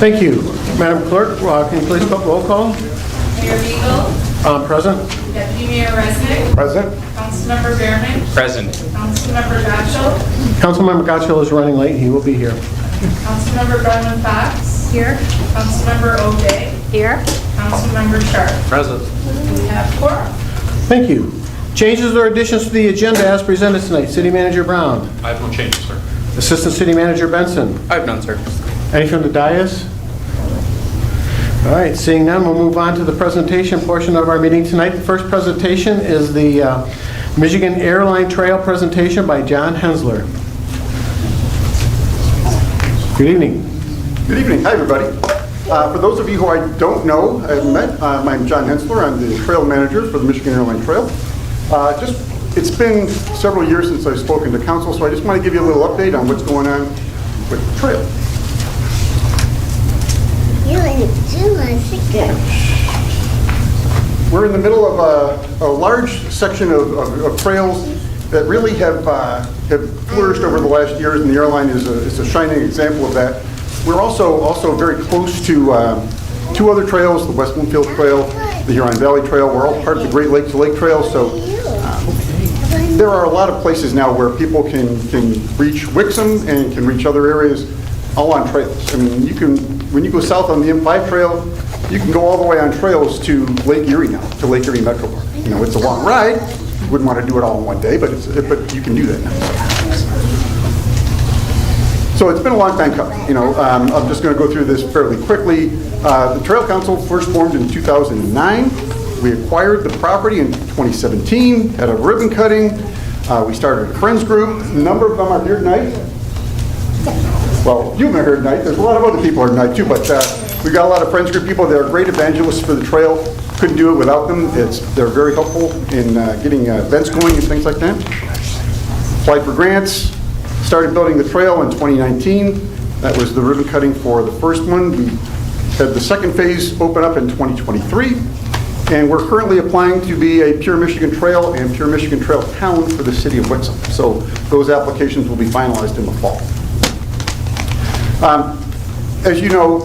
Thank you. Madam Clerk, can you please put roll call? Mayor Beagle. Present. Deputy Mayor Resnick. Present. Councilmember Behrman. Present. Councilmember Gottschall. Councilmember Gottschall is running late. He will be here. Councilmember Brennan Fox. Here. Councilmember O'Day. Here. Councilmember Sharp. Present. We have quorum. Thank you. Changes or additions to the agenda as presented tonight. City Manager Brown. I have no changes, sir. Assistant City Manager Benson. I have none, sir. Any from the dais? All right, seeing none, we'll move on to the presentation portion of our meeting tonight. The first presentation is the Michigan Airline Trail presentation by John Hensler. Good evening. Good evening. Hi, everybody. For those of you who I don't know, I haven't met, I'm John Hensler. I'm the trail manager for the Michigan Airline Trail. It's been several years since I've spoken to council, so I just want to give you a little update on what's going on with the trail. We're in the middle of a large section of trails that really have flourished over the last years, and the airline is a shining example of that. We're also very close to two other trails, the West Bloomfield Trail, the Huron Valley Trail. We're all part of the Great Lakes to Lake Trail, so there are a lot of places now where people can reach Wixom and can reach other areas all on trails. I mean, when you go south on the M5 trail, you can go all the way on trails to Lake Erie now, to Lake Erie Metro Park. You know, it's a long ride. You wouldn't want to do it all in one day, but you can do that now. So it's been a long time coming. You know, I'm just going to go through this fairly quickly. The Trail Council first formed in 2009. We acquired the property in 2017, had a ribbon cutting. We started a friends group. A number of them are here tonight. Well, you've been here tonight. There's a lot of other people here tonight too, but we've got a lot of friends group people. They're great evangelists for the trail. Couldn't do it without them. They're very helpful in getting events going and things like that. Applied for grants. Started building the trail in 2019. That was the ribbon cutting for the first one. We had the second phase open up in 2023. And we're currently applying to be a Pure Michigan Trail and Pure Michigan Trail town for the city of Wixom. So those applications will be finalized in the fall. As you know,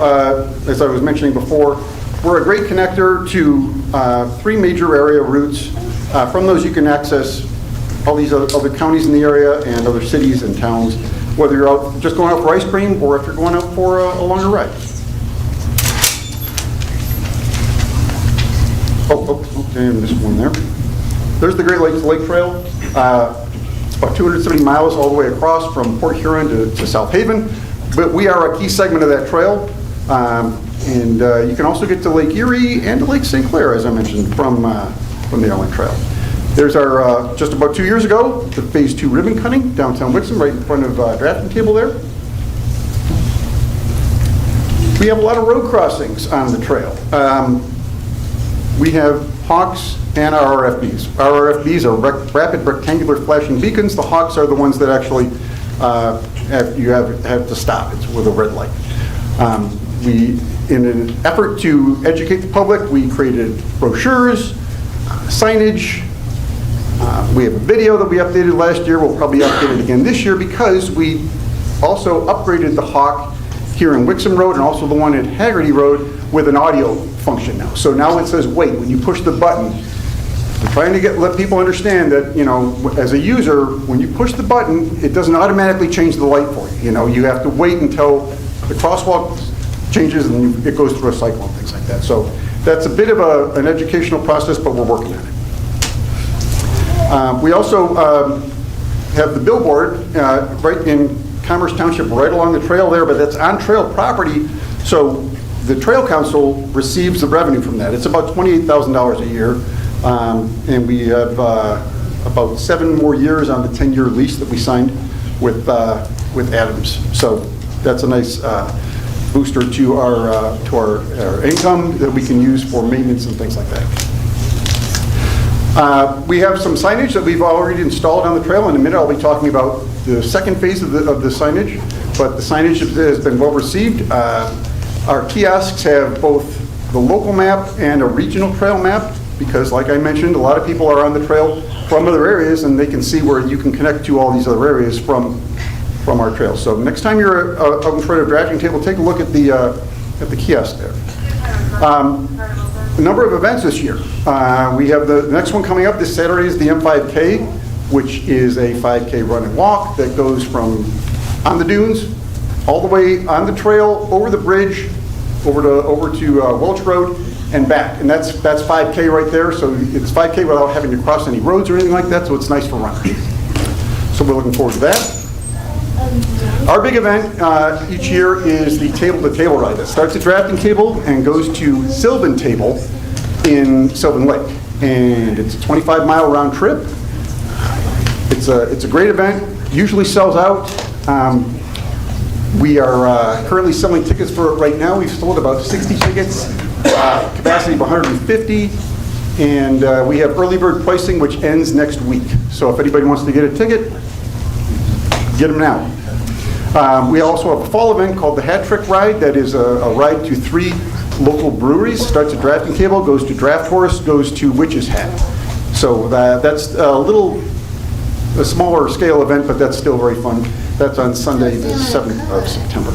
as I was mentioning before, we're a great connector to three major area routes. From those you can access all these other counties in the area and other cities and towns, whether you're out just going out for ice cream or if you're going out for a longer ride. Okay, I missed one there. There's the Great Lakes Lake Trail. It's about 270 miles all the way across from Port Huron to South Haven. But we are a key segment of that trail. And you can also get to Lake Erie and to Lake St. Clair, as I mentioned, from the Airline Trail. There's our, just about 2 years ago, the Phase 2 ribbon cutting, downtown Wixom, right in front of drafting table there. We have a lot of road crossings on the trail. We have Hawks and RRFBs. RRFBs are rapid rectangular flashing beacons. The Hawks are the ones that actually you have to stop. It's with a red light. In an effort to educate the public, we created brochures, signage. We have a video that we updated last year. We'll probably update it again this year because we also upgraded the Hawk here in Wixom Road and also the one at Haggerty Road with an audio function now. So now it says, wait, when you push the button, we're trying to let people understand that, you know, as a user, when you push the button, it doesn't automatically change the light for you. You know, you have to wait until the crosswalk changes and it goes through a cycle and things like that. So that's a bit of an educational process, but we're working on it. We also have the billboard right in Commerce Township, right along the trail there, but that's on trail property. So the Trail Council receives the revenue from that. It's about $28,000 a year. And we have about 7 more years on the 10-year lease that we signed with Adams. So that's a nice booster to our income that we can use for maintenance and things like that. We have some signage that we've already installed on the trail. In a minute, I'll be talking about the second phase of the signage, but the signage has been well received. Our kiosks have both the local map and a regional trail map because, like I mentioned, a lot of people are on the trail from other areas and they can see where you can connect to all these other areas from our trail. So next time you're out in front of a drafting table, take a look at the at the kiosk there. A number of events this year. We have the next one coming up this Saturday is the M5K, which is a 5K run and walk that goes from on the dunes all the way on the trail, over the bridge, over to Welch Road and back. And that's 5K right there, so it's 5K without having to cross any roads or anything like that, so it's nice for runners. So we're looking forward to that. Our big event each year is the table-to-table ride that starts at Drafting Table and goes to Sylvan Table in Sylvan Lake. And it's a 25-mile round trip. It's a great event, usually sells out. We are currently selling tickets for it right now. We've sold about 60 tickets, capacity of 150, and we have early bird pricing, which ends next week. So if anybody wants to get a ticket, get them now. We also have a fall event called the Hat Trick Ride. That is a ride to 3 local breweries. Starts at Drafting Table, goes to Draft Horse, goes to Witch's Hat. So that's a smaller scale event, but that's still very fun. That's on Sunday, the 7th of September.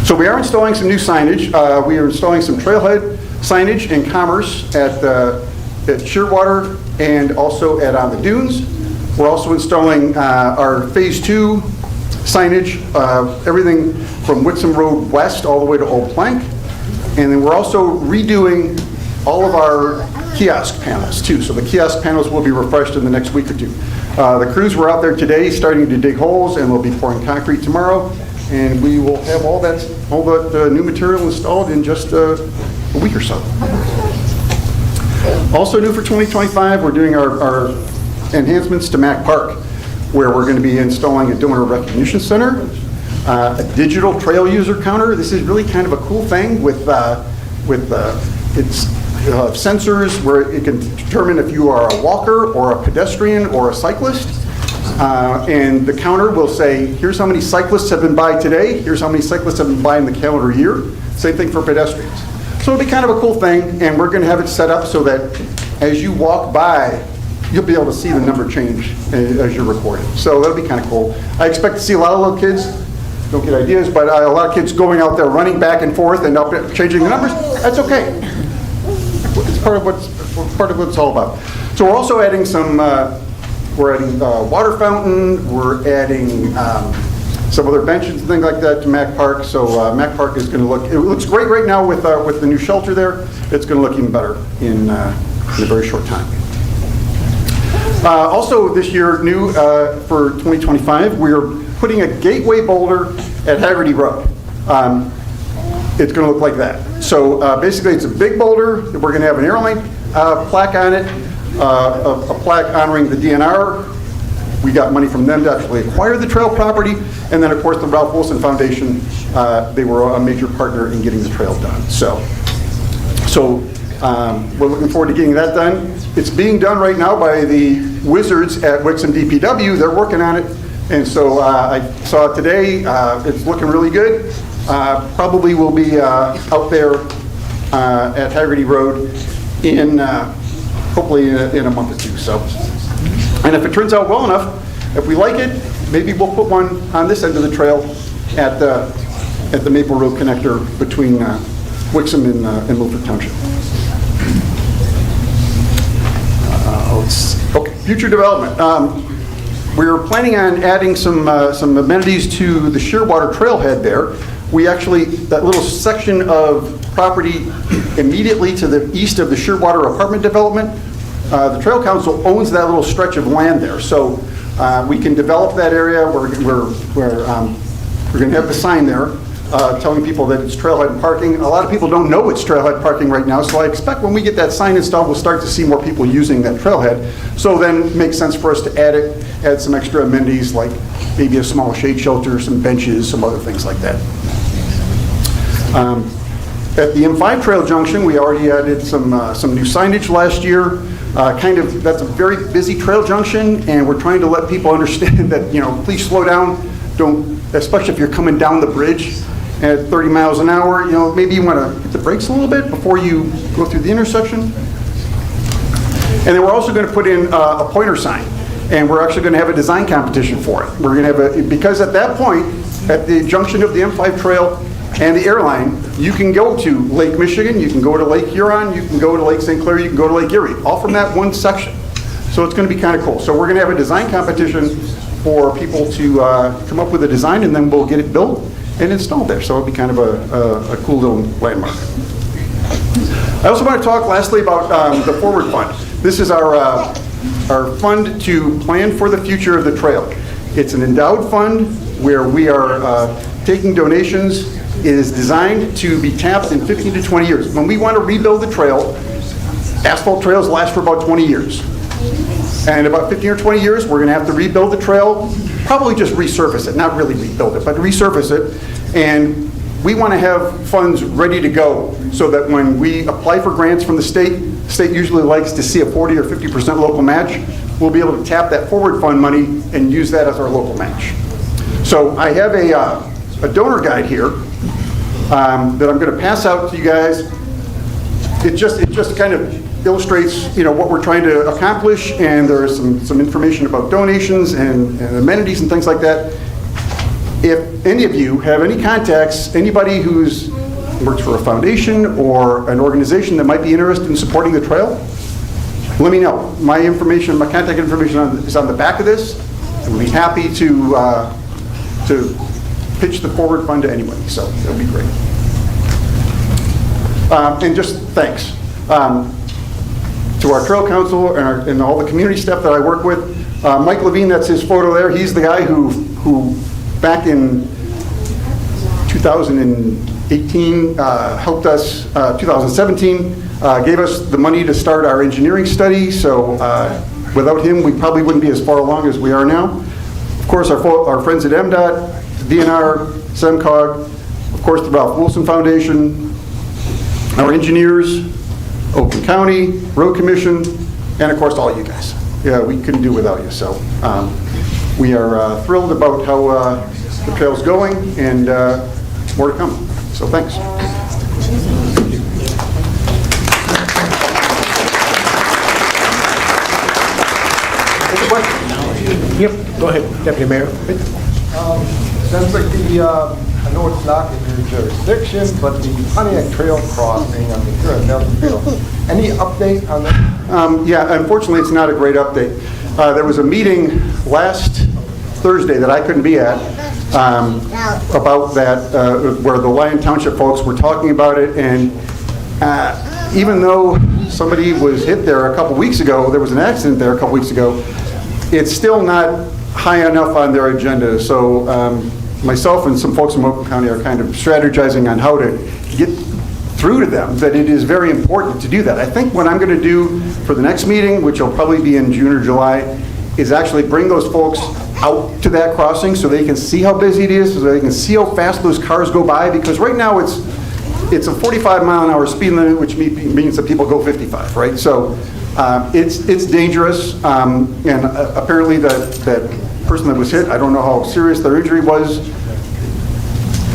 So we are installing some new signage. We are installing some trailhead signage in Commerce at Shearwater and also at On the Dunes. We're also installing our Phase 2 signage, everything from Whitson Road West all the way to Old Plank. And then we're also redoing all of our kiosk panels too. So the kiosk panels will be refreshed in the next week or two. The crews were out there today starting to dig holes, and we'll be pouring concrete tomorrow. And we will have all that new material installed in just a week or so. Also new for 2025, we're doing our enhancements to Mack Park, where we're going to be installing a donor recognition center, a digital trail user counter. This is really kind of a cool thing with its sensors where it can determine if you are a walker or a pedestrian or a cyclist. And the counter will say, here's how many cyclists have been by today, here's how many cyclists have been by in the calendar year. Same thing for pedestrians. So it'll be kind of a cool thing, and we're going to have it set up so that as you walk by, you'll be able to see the number change as you're recording. So that'll be kind of cool. I expect to see a lot of little kids, don't get ideas, but a lot of kids going out there running back and forth and changing the numbers. That's okay. It's part of what it's all about. So we're also adding some, water fountain, we're adding some other benches and things like that to Mack Park. So Mack Park is going to it looks great right now with the new shelter there. It's going to look even better in a very short time. Also this year, new for 2025, we're putting a gateway boulder at Haggerty Road. It's going to look like that. So basically it's a big boulder. We're going to have an airline plaque on it, a plaque honoring the DNR. We got money from them to actually acquire the trail property. And then of course the Ralph Wilson Foundation, they were a major partner in getting the trail done. So we're looking forward to getting that done. It's being done right now by the wizards at Wixom DPW. They're working on it. And so I saw it today. It's looking really good. Probably will be out there at Haggerty Road in hopefully in a month or two. So, and if it turns out well enough, if we like it, maybe we'll put one on this end of the trail at the Maple Road connector between Wixom and Milford Township. Okay, future development. We're planning on adding some amenities to the Shearwater trailhead there. We actually, that little section of property immediately to the east of the Shearwater apartment development, the Trail Council owns that little stretch of land there. So we can develop that area. We're going to have the sign there telling people that it's trailhead parking. A lot of people don't know it's trailhead parking right now, so I expect when we get that sign installed, we'll start to see more people using that trailhead. So then it makes sense for us to add some extra amenities like maybe a small shade shelter, some benches, some other things like that. At the M5 Trail Junction, we already added some new signage last year. That's a very busy trail junction, and we're trying to let people understand that, please slow down. Don't, especially if you're coming down the bridge at 30 miles an hour, maybe you want to hit the brakes a little bit before you go through the intersection. And then we're also going to put in a pointer sign, and we're actually going to have a design competition for it. We're going to have because at that point, at the junction of the M5 Trail and the airline, you can go to Lake Michigan, you can go to Lake Huron, you can go to Lake St. Clair, you can go to Lake Erie, all from that one section. So it's going to be kind of cool. So we're going to have a design competition for people to come up with a design, and then we'll get it built and installed there. So it'll be kind of a cool little landmark. I also want to talk lastly about the Forward Fund. This is our fund to plan for the future of the trail. It's an endowed fund where we are taking donations. It is designed to be tapped in 15 to 20 years. When we want to rebuild the trail, asphalt trails last for about 20 years. And about 15 or 20 years, we're going to have to rebuild the trail, probably just resurface it, not really rebuild it, but resurface it. And we want to have funds ready to go so that when we apply for grants from the state usually likes to see a 40 or 50% local match. We'll be able to tap that Forward Fund money and use that as our local match. So I have a donor guide here that I'm going to pass out to you guys. It just kind of illustrates, what we're trying to accomplish, and there is some information about donations and amenities and things like that. If any of you have any contacts, anybody who's works for a foundation or an organization that might be interested in supporting the trail, let me know. My contact information is on the back of this. We'll be happy to pitch the Forward Fund to anybody, so it'll be great. And just thanks to our Trail Council and all the community staff that I work with. Mike Levine, that's his photo there. He's the guy who back in 2018 helped us, 2017, gave us the money to start our engineering study. So without him, we probably wouldn't be as far along as we are now. Of course, our friends at MDOT, DNR, SEMCOG, of course, the Ralph Wilson Foundation, our engineers, Oakland County, Road Commission, and of course, all you guys. Yeah, we couldn't do without you. So we are thrilled about how the trail's going, and more to come. So thanks. Yep, go ahead, Deputy Mayor. Sounds like I know it's not in your jurisdiction, but the Pontiac Trail crossing on the Huron Valley Trail, any update on that? Yeah, unfortunately, it's not a great update. There was a meeting last Thursday that I couldn't be at about that, where the Lyon Township folks were talking about it, and even though somebody was hit there a couple weeks ago, there was an accident there a couple weeks ago, it's still not high enough on their agenda. So myself and some folks in Oakland County are kind of strategizing on how to get through to them that it is very important to do that. I think what I'm going to do for the next meeting, which will probably be in June or July, is actually bring those folks out to that crossing so they can see how busy it is, so they can see how fast those cars go by, because right now it's a 45-mile-an-hour speed limit, which means that people go 55, right? So it's dangerous, and apparently that person that was hit, I don't know how serious their injury was,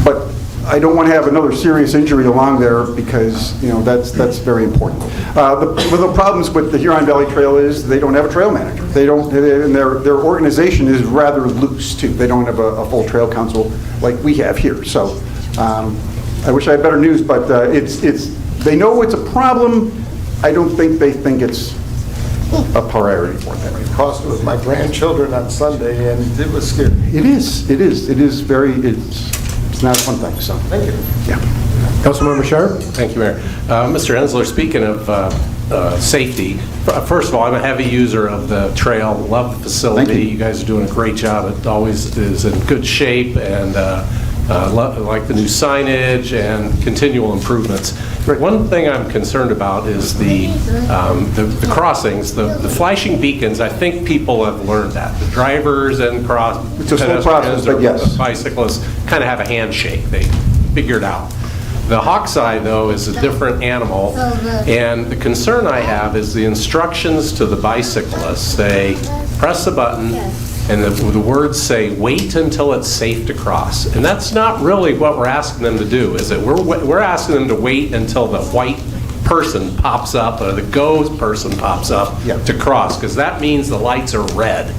but I don't want to have another serious injury along there, because that's very important. One of the problems with the Huron Valley Trail is they don't have a trail manager. They don't, and their organization is rather loose too. They don't have a full trail council like we have here. So I wish I had better news, but they know it's a problem. I don't think they think it's a priority for them. I crossed with my grandchildren on Sunday, and it was scary. It is very, it's not a fun thing, so. Thank you. Yeah. Councilmember Sharp? Thank you, Mayor. Mr. Ensler, speaking of safety, first of all, I'm a heavy user of the trail, love the facility. Thank you. You guys are doing a great job. It always is in good shape, and like the new signage and continual improvements. One thing I'm concerned about is the crossings, the flashing beacons. I think people have learned that. The drivers and It's a slow process, but yes. Bicyclists kind of have a handshake. They figure it out. The Hawkeye, though, is a different animal, and the concern I have is the instructions to the bicyclists say, press the button, and the words say, wait until it's safe to cross. And that's not really what we're asking them to do, is it? We're asking them to wait until the white person pops up, or the go person pops up to cross, because that means the lights are red.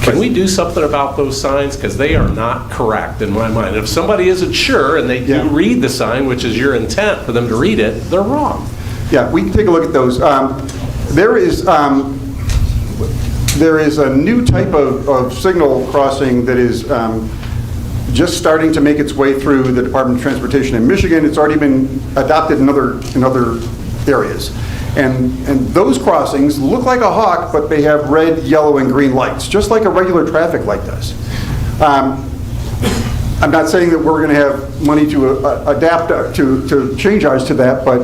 Can we do something about those signs? Because they are not correct in my mind. If somebody isn't sure and they do Yeah. read the sign, which is your intent for them to read it, they're wrong. Yeah, we can take a look at those. There is a new type of signal crossing that is just starting to make its way through the Department of Transportation in Michigan. It's already been adopted in other areas. And those crossings look like a hawk, but they have red, yellow, and green lights, just like a regular traffic light does. I'm not saying that we're going to have money to adapt, to change ours to that, but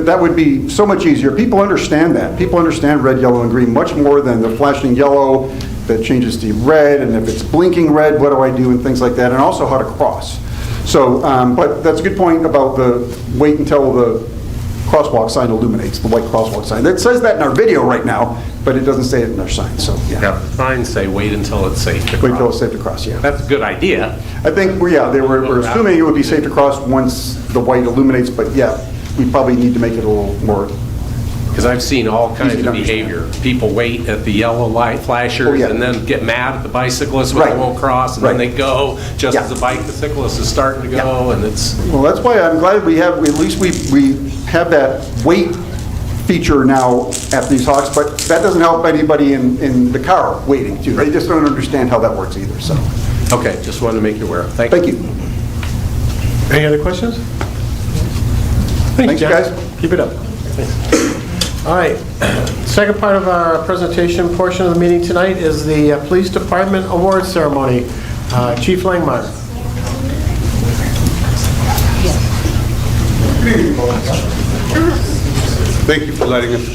that would be so much easier. People understand that. People understand red, yellow, and green much more than the flashing yellow that changes to red, and if it's blinking red, what do I do, and things like that, and also how to cross. So, but that's a good point about the wait until the crosswalk sign illuminates, the white crosswalk sign. It says that in our video right now, but it doesn't say it in our sign, so, yeah. Yeah, the signs say wait until it's safe to Wait until it's cross. safe to cross, yeah. That's a good idea. I think, well, yeah, we're assuming it would be safe to cross once the white illuminates, but yeah, we probably need to make it a little more, Because I've seen all kinds Easy to of behavior. People wait at the yellow light flashers Oh, yeah. and then get mad at the bicyclists when they Right. won't cross, and then Right. they go just Yeah. as the bicyclist is starting to go, and it's, well, that's why I'm glad we have, at least we have that wait feature now at these hawks, but that doesn't help anybody in the car waiting too. They just don't understand how that works either, so, okay, just wanted to make you aware. Thank you. thank you. Any other questions? Thanks, John. guys. Keep it up. All right. Second part of our presentation portion of the meeting tonight is the Police Department Awards Ceremony. Chief Langmeyer. Thank you for letting us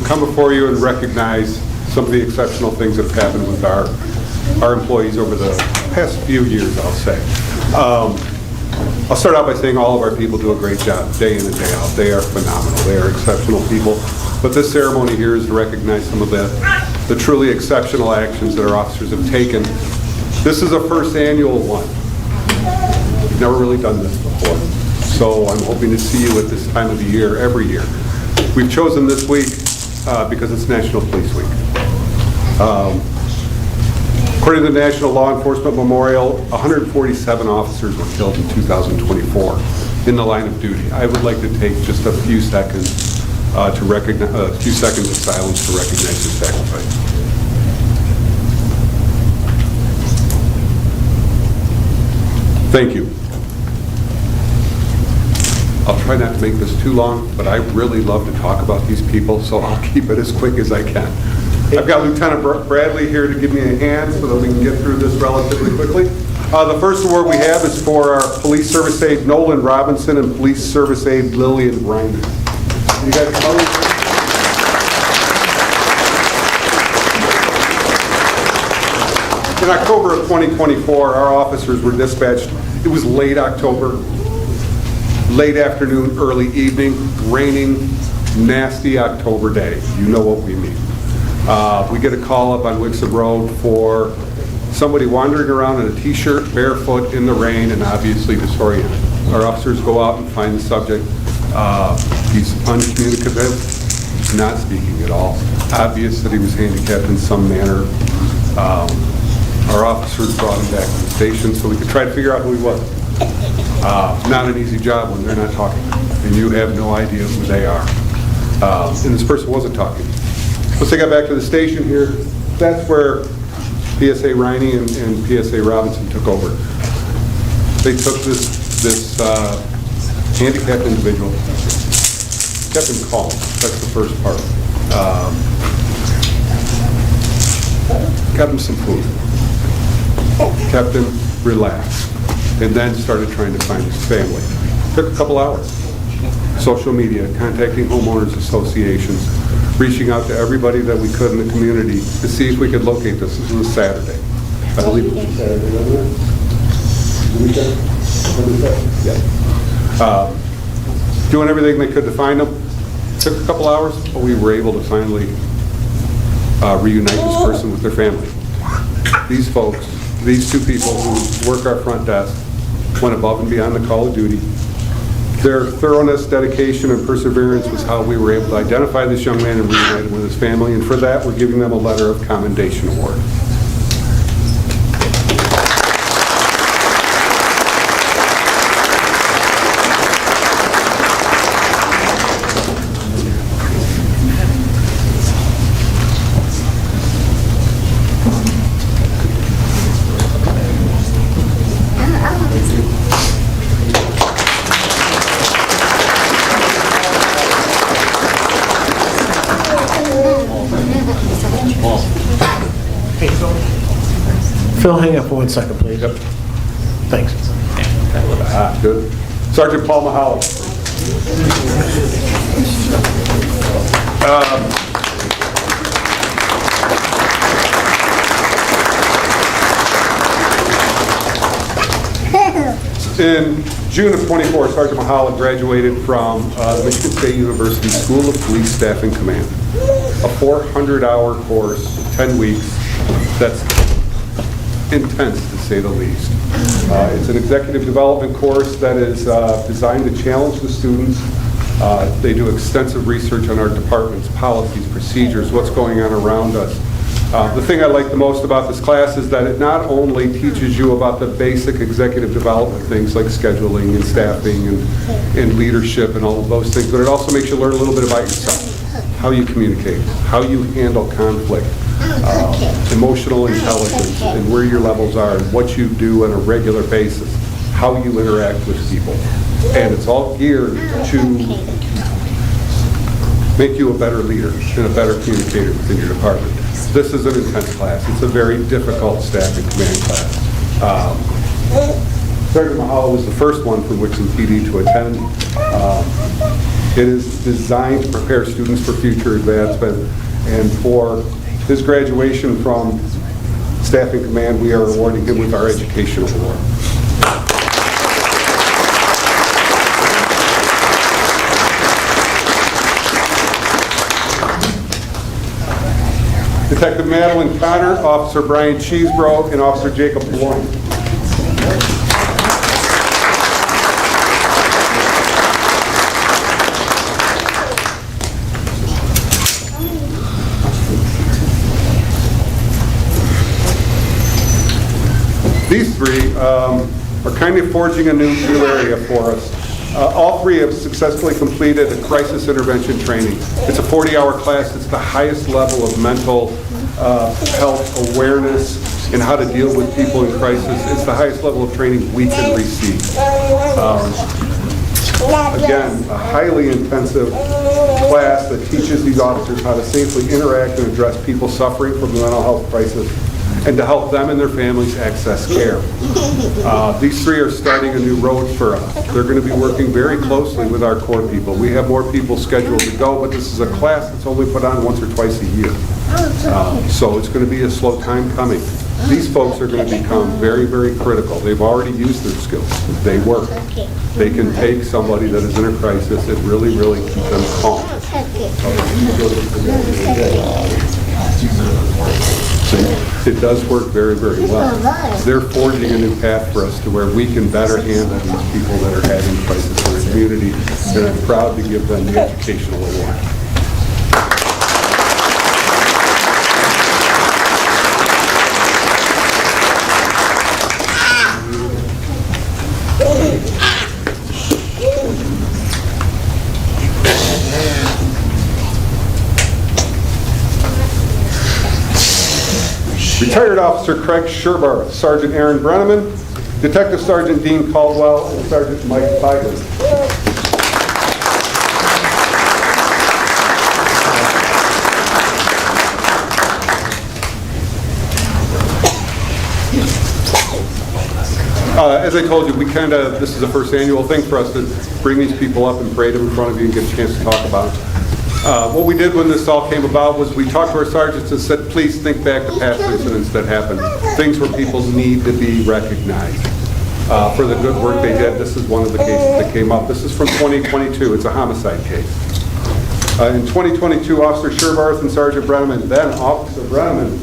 come before you and recognize some of the exceptional things that have happened with our employees over the past few years, I'll say. I'll start out by saying all of our people do a great job, day in and day out. They are phenomenal. They are exceptional people. But this ceremony here is to recognize some of the truly exceptional actions that our officers have taken. This is a first annual one. We've never really done this before. So I'm hoping to see you at this time of the year, every year. We've chosen this week because it's National Police Week. According to the National Law Enforcement Memorial, 147 officers were killed in 2024 in the line of duty. I would like to take just a few seconds to recognize, a few seconds of silence to recognize their sacrifice. Thank you. I'll try not to make this too long, but I really love to talk about these people, so I'll keep it as quick as I can. I've got Lieutenant Bradley here to give me a hand so that we can get through this relatively quickly. The first award we have is for our Police Service Aide Nolan Robinson and Police Service Aide Lillian Reiner. You guys come over. In October of 2024, our officers were dispatched. It was late October, late afternoon, early evening, raining, nasty October day. You know what we mean. We get a call up on Wixom Road for somebody wandering around in a t-shirt, barefoot, in the rain, and obviously disoriented. Our officers go out and find the subject. He's uncommunicative, not speaking at all. Obvious that he was handicapped in some manner. Our officers brought him back to the station so we could try to figure out who he was. Not an easy job when they're not talking, and you have no idea who they are. And this person wasn't talking. Once they got back to the station here, that's where PSA Riney and PSA Robinson took over. They took this handicapped individual, kept him calm. That's the first part. Got him some food, kept him relaxed, and then started trying to find his family. Took a couple hours. Social media, contacting homeowners associations, reaching out to everybody that we could in the community to see if we could locate this. This was a Saturday. I believe it was a Saturday, wasn't it? The weekend? Yeah. Doing everything they could to find him. Took a couple hours, but we were able to finally reunite this person with their family. These folks, these two people who work our front desk, went above and beyond the call of duty, Their thoroughness, dedication, and perseverance was how we were able to identify this young man and reunite him with his family, and for that, we're giving them a letter of commendation award. Phil, hang up for 1 second, please. Yep. Thanks. Good. Sergeant Paul Mahalik. In June of '24, Sergeant Mahalik graduated from the Michigan State University School of Police Staffing Command. A 400-hour course, 10 weeks, that's intense to say the least. It's an executive development course that is designed to challenge the students. They do extensive research on our department's policies, procedures, what's going on around us. The thing I like the most about this class is that it not only teaches you about the basic executive development things like scheduling and staffing and leadership and all of those things, but it also makes you learn a little bit about yourself, how you communicate, how you handle conflict, emotional intelligence, and where your levels are, and what you do on a regular basis, how you interact with people. And it's all geared to make you a better leader and a better communicator within your department. This is an intense class. It's a very difficult staff and command class. Sergeant Mahalo was the first one from Wixom PD to attend. It is designed to prepare students for future advancement, and for his graduation from staff and command, we are awarding him with our educational award. Detective Madeline Connor, Officer Brian Cheesebro, and Officer Jacob Bloin. These three are kind of forging a new area for us. All three have successfully completed a crisis intervention training. It's a 40-hour class. It's the highest level of mental health awareness and how to deal with people in crisis. It's the highest level of training we can receive. Again, a highly intensive class that teaches these officers how to safely interact and address people suffering from a mental health crisis, and to help them and their families access care. These three are starting a new road for us. They're going to be working very closely with our core people. We have more people scheduled to go, but this is a class that's only put on once or twice a year. So it's going to be a slow time coming. These folks are going to become very, very critical. They've already used their skills. They work. They can take somebody that is in a crisis and really, really keep them calm. It does work very, very well. They're forging a new path for us to where we can better handle these people that are having crisis in our community, and I'm proud to give them the educational award. Retired Officer Craig Sherbarth, Sergeant Aaron Brenneman, Detective Sergeant Dean Caldwell, and Sergeant Mike Feigler. As I told you, this is the first annual thing for us to bring these people up and parade them in front of you and get a chance to talk about it. What we did when this all came about was we talked to our sergeants and said, please think back to past incidents that happened, things where people need to be recognized for the good work they did. This is one of the cases that came up. This is from 2022. It's a homicide case. In 2022, Officer Sherbarth and Sergeant Brenneman, then Officer Brenneman,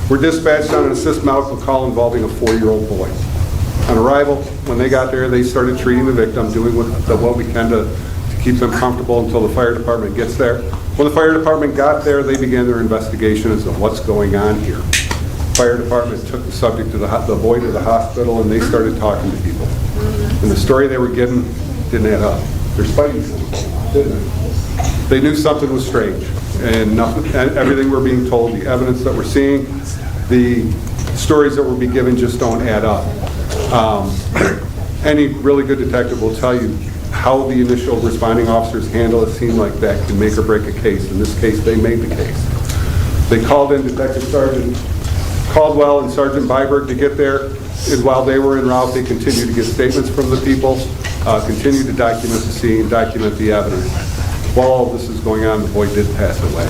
were dispatched on an assist medical call involving a 4-year-old boy. On arrival, when they got there, they started treating the victim, doing what we can to keep them comfortable until the fire department gets there. When the fire department got there, they began their investigation as to what's going on here. Fire department took the subject to the boy to the hospital, and they started talking to people. And the story they were given didn't add up. Their spidey sense didn't it? They knew something was strange, and everything we're being told, the evidence that we're seeing, the stories that we're being given just don't add up. Any really good detective will tell you how the initial responding officers handle a scene like that can make or break a case. In this case, they made the case. They called in Detective Sergeant Caldwell and Sergeant Byberg to get there, and while they were en route, they continued to get statements from the people, continued to document the scene, document the evidence. While all this is going on, the boy did pass away.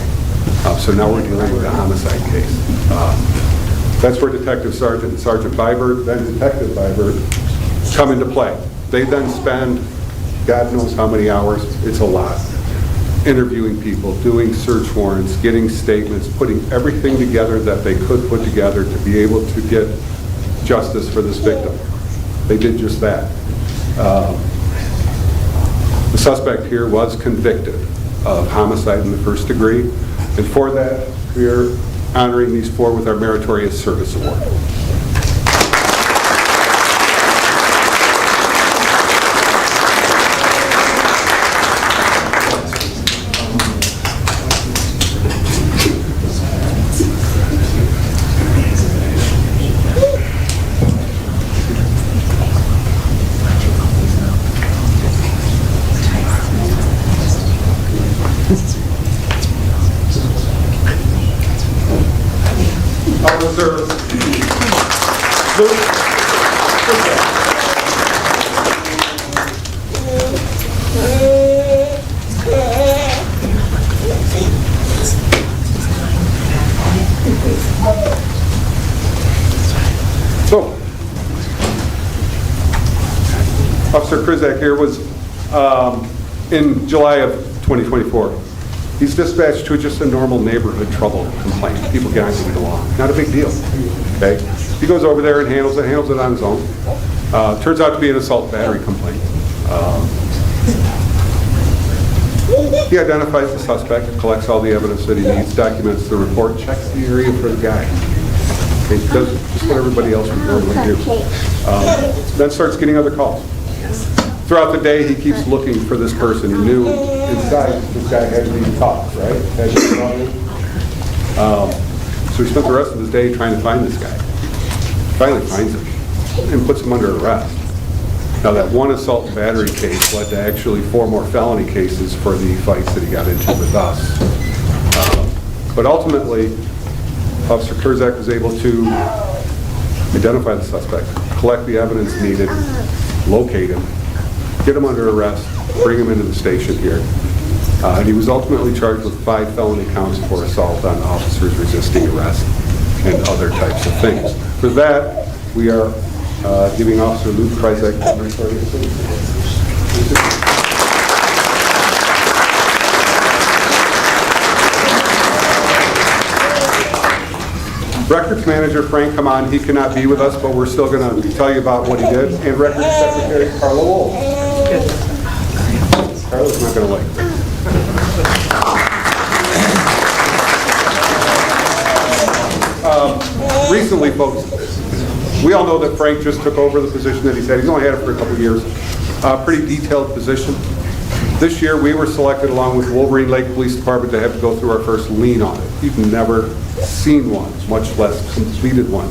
So now we're dealing with a homicide case. That's where Detective Sergeant and Sergeant Byberg, then Detective Byberg, come into play. They then spend God knows how many hours, it's a lot, interviewing people, doing search warrants, getting statements, putting everything together that they could put together to be able to get justice for this victim. They did just that. The suspect here was convicted of homicide in the first degree, and for that, we're honoring these four with our Meritorious Service Award. Officer Luke. So, Officer Krizak here was in July of 2024. He's dispatched to just a normal neighborhood trouble complaint. People can't get along. Not a big deal. Okay? He goes over there and handles it on his own. Turns out to be an assault battery complaint. He identifies the suspect, collects all the evidence that he needs, documents the report, checks the area for the guy. Okay, does just what everybody else would normally do. Then starts getting other calls. Throughout the day, he keeps looking for this person. He knew inside this guy had to be caught, right? Had to be caught. So he spent the rest of his day trying to find this guy. Finally finds him and puts him under arrest. Now that one assault and battery case led to actually 4 more felony cases for the fights that he got into with us. But ultimately, Officer Kurzak was able to identify the suspect, collect the evidence needed, locate him, get him under arrest, bring him into the station here. And he was ultimately charged with 5 felony counts for assault on officers resisting arrest and other types of things. For that, we are giving Officer Luke Krizak the Meritorious Service Award. Records Manager Frank Kaman, he cannot be with us, but we're still going to tell you about what he did. And Records Secretary Carla Wolf. Carla's not going to like it. Recently, folks, we all know that Frank just took over the position that he's had. He's only had it for a couple of years. Pretty detailed position. This year, we were selected along with Wolverine Lake Police Department to have to go through our first lien audit. You've never seen one, much less completed one.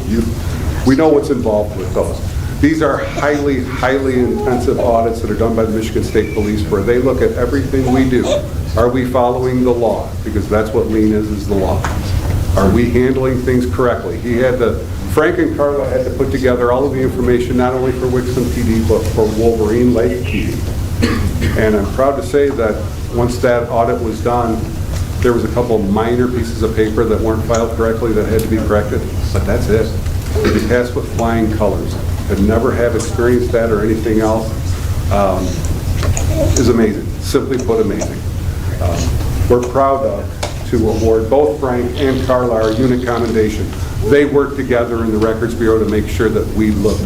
We know what's involved with those. These are highly, highly intensive audits that are done by the Michigan State Police where they look at everything we do. Are we following the law? Because that's what lien is the law. Are we handling things correctly? Frank and Carla had to put together all of the information, not only for Wixom PD, but for Wolverine Lake PD. And I'm proud to say that once that audit was done, there was a couple minor pieces of paper that weren't filed correctly that had to be corrected, but that's it. We passed with flying colors. And never have experienced that or anything else is amazing. Simply put, amazing. We're proud to award both Frank and Carla our unit commendation. They work together in the Records Bureau to make sure that we look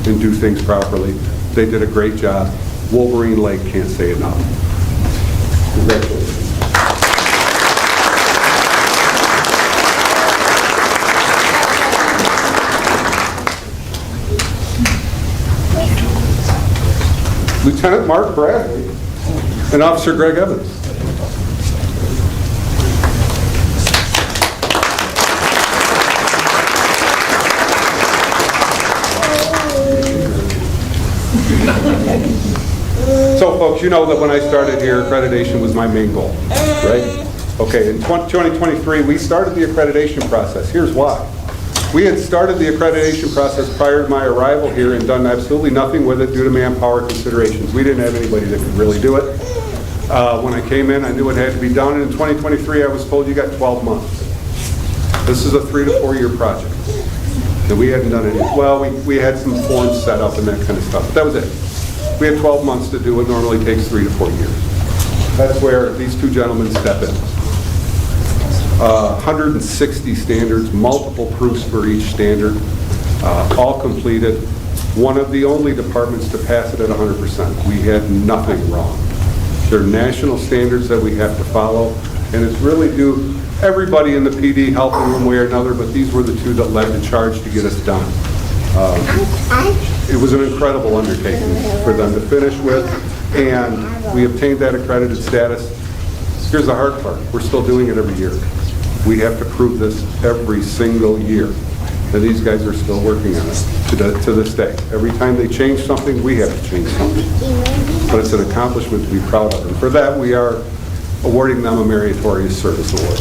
and do things properly. They did a great job. Wolverine Lake can't say enough. Congratulations. Lieutenant Mark Bradley and Officer Greg Evans. So folks, you know that when I started here, accreditation was my main goal, right? Okay, in 2023, we started the accreditation process. Here's why. We had started the accreditation process prior to my arrival here and done absolutely nothing with it due to manpower considerations. We didn't have anybody that could really do it. When I came in, I knew it had to be done, and in 2023, I was told you got 12 months. This is a 3 to 4 year project. And we hadn't done any, well, we had some forms set up and that kind of stuff, but that was it. We had 12 months to do what normally takes 3 to 4 years. That's where these two gentlemen step in. 160 standards, multiple proofs for each standard, all completed. One of the only departments to pass it at 100%. We had nothing wrong. They're national standards that we have to follow, and it's really due everybody in the PD helping one way or another, but these were the two that led the charge to get us done. It was an incredible undertaking for them to finish with, and we obtained that accredited status. Here's the hard part. We're still doing it every year. We have to prove this every single year. And these guys are still working on it to this day. Every time they change something, we have to change something. But it's an accomplishment to be proud of. And for that, we are awarding them a Meritorious Service Award.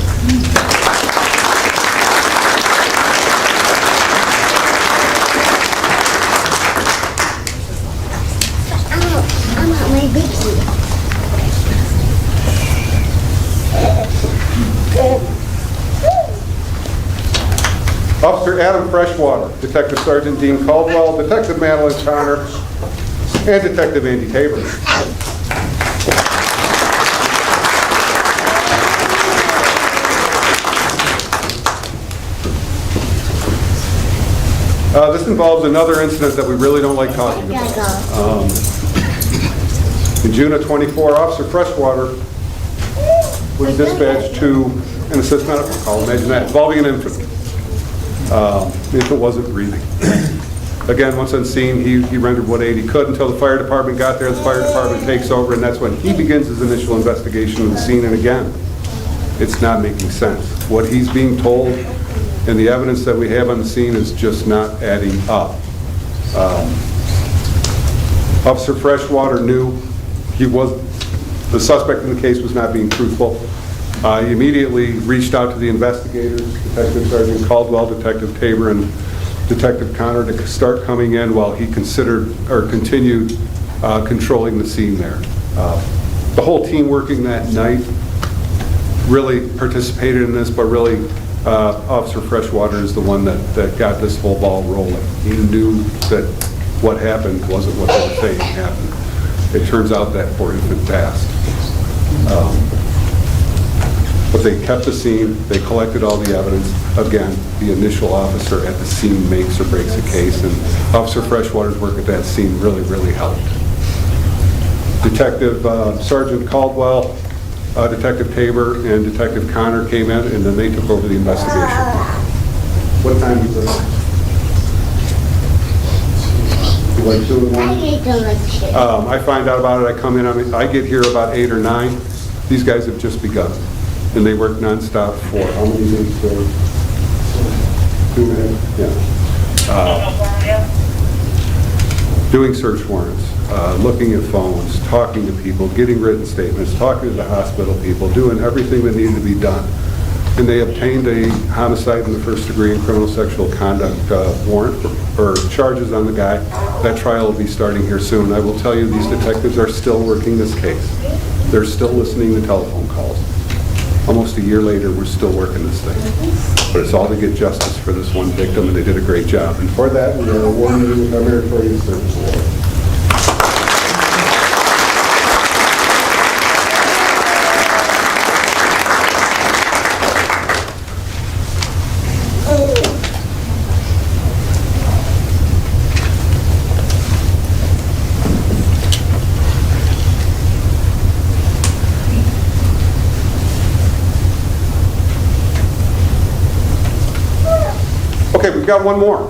Officer Adam Freshwater, Detective Sergeant Dean Caldwell, Detective Madeline Connor, and Detective Andy Tabor. This involves another incident that we really don't like talking about. In June of '24, Officer Freshwater was dispatched to an assist medical call, imagine that, involving an infant. Infant wasn't breathing. Again, once on scene, he rendered what aid he could until the fire department got there. The fire department takes over, and that's when he begins his initial investigation of the scene. And again, it's not making sense. What he's being told and the evidence that we have on the scene is just not adding up. Officer Freshwater knew the suspect in the case was not being truthful. He immediately reached out to the investigators, Detective Sergeant Caldwell, Detective Tabor, and Detective Connor to start coming in while he continued controlling the scene there. The whole team working that night really participated in this, but really Officer Freshwater is the one that got this whole ball rolling. He knew that what happened wasn't what they were saying happened. It turns out that poor infant passed. But they kept the scene, they collected all the evidence. Again, the initial officer at the scene makes or breaks a case, and Officer Freshwater's work at that scene really, really helped. Detective Sergeant Caldwell, Detective Tabor, and Detective Connor came in, and then they took over the investigation. What time was it? Like 2 in the morning? I find out about it, I come in, I get here about 8 or 9. These guys have just begun. And they work nonstop for how many days? 2 minutes? Yeah. Doing search warrants, looking at phones, talking to people, getting written statements, talking to the hospital people, doing everything that needed to be done. And they obtained a homicide in the first degree and criminal sexual conduct warrant or charges on the guy. That trial will be starting here soon. I will tell you, these detectives are still working this case. They're still listening to telephone calls. Almost a year later, we're still working this thing. But it's all to get justice for this one victim, and they did a great job. And for that, we are awarding you with our Meritorious Service Award. got one more.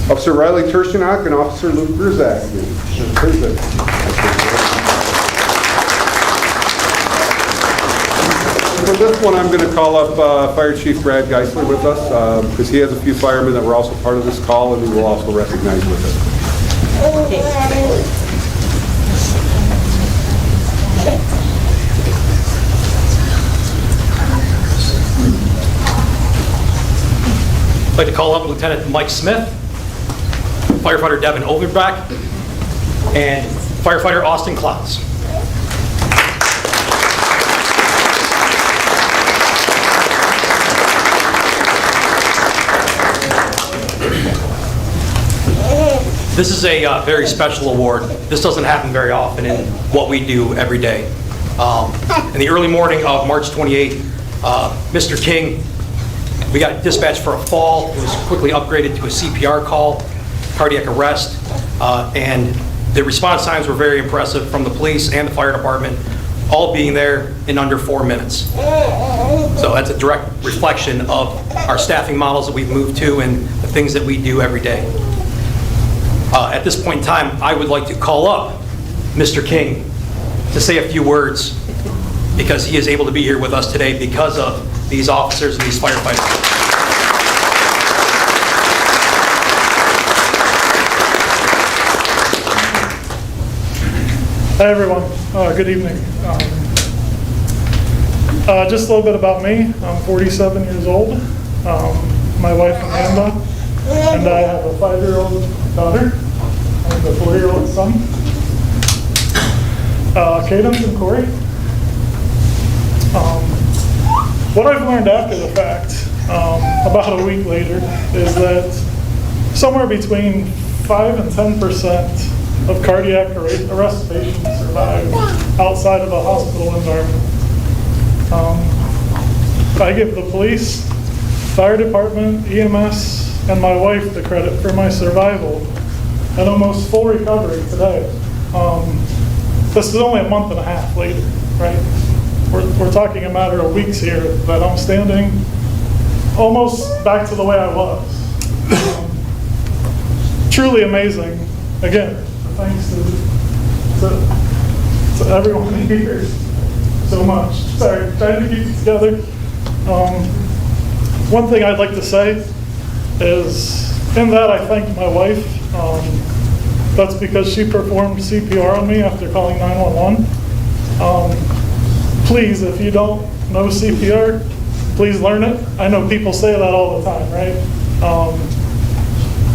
Officer Riley Turchinok and Officer Luke Grzak. For this one, I'm going to call up Fire Chief Brad Geisler with us, because he has a few firemen that were also part of this call, and we will also recognize with it. I'd like to call up Lieutenant Mike Smith, firefighter Devin Overback, and firefighter Austin Klaus. This is a very special award. This doesn't happen very often in what we do every day. In the early morning of March 28th, Mr. King, we got dispatched for a fall. It was quickly upgraded to a CPR call, cardiac arrest, and the response times were very impressive from the police and the fire department, all being there in under 4 minutes. So that's a direct reflection of our staffing models that we've moved to and the things that we do every day. At this point in time, I would like to call up Mr. King to say a few words, because he is able to be here with us today because of these officers and these firefighters. Hi everyone, good evening. Just a little bit about me. I'm 47 years old. My wife Amanda, and I have a 5-year-old daughter and a 4-year-old son. Cadence and Corey. What I've learned after the fact, about a week later, is that somewhere between 5 and 10% of cardiac arrest patients survive outside of a hospital environment. I give the police, fire department, EMS, and my wife the credit for my survival and almost full recovery today. This is only a month and a half later, right? We're talking a matter of weeks here that I'm standing almost back to the way I was. Truly amazing. Again, thanks to everyone here so much. Sorry, trying to keep it together. One thing I'd like to say is, in that I thank my wife. That's because she performed CPR on me after calling 911. Please, if you don't know CPR, please learn it. I know people say that all the time, right?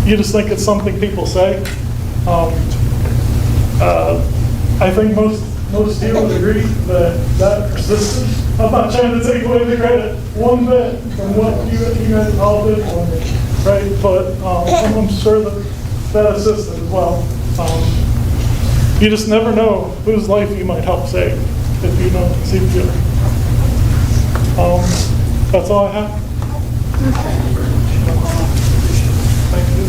You just think it's something people say. I think most of you would agree that persisted. I'm not trying to take away the credit one bit from what you guys all did for me, right? But I'm sure that assisted as well. You just never know whose life you might help save if you know CPR. That's all I have. Thank you.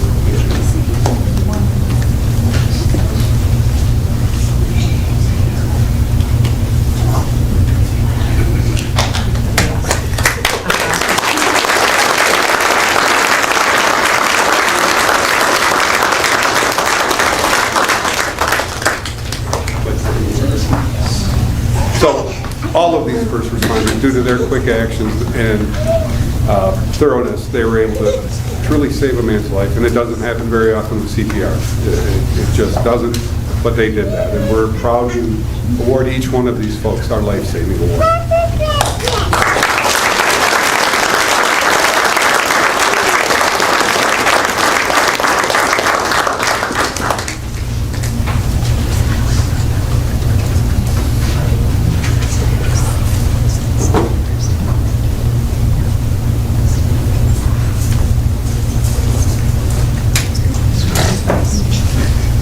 So all of these first responders, due to their quick actions and thoroughness, they were able to truly save a man's life. And it doesn't happen very often with CPR. It just doesn't, but they did that. And we're proud to award each one of these folks our life-saving award.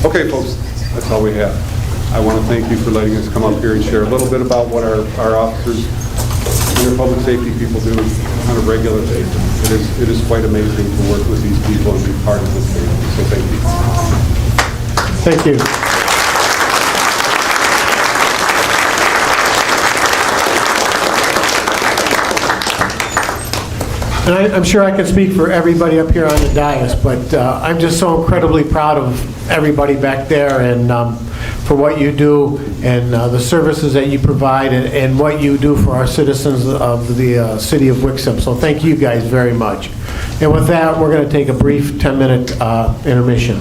Okay, folks, that's all we have. I want to thank you for letting us come up here and share a little bit about what our officers and our public safety people do on a regular basis. It is quite amazing to work with these people and be part of this family, so thank you. Thank you. And I'm sure I can speak for everybody up here on the dais, but I'm just so incredibly proud of everybody back there and for what you do and the services that you provide and what you do for our citizens of the city of Wixom. So thank you guys very much. And with that, we're going to take a brief 10-minute intermission.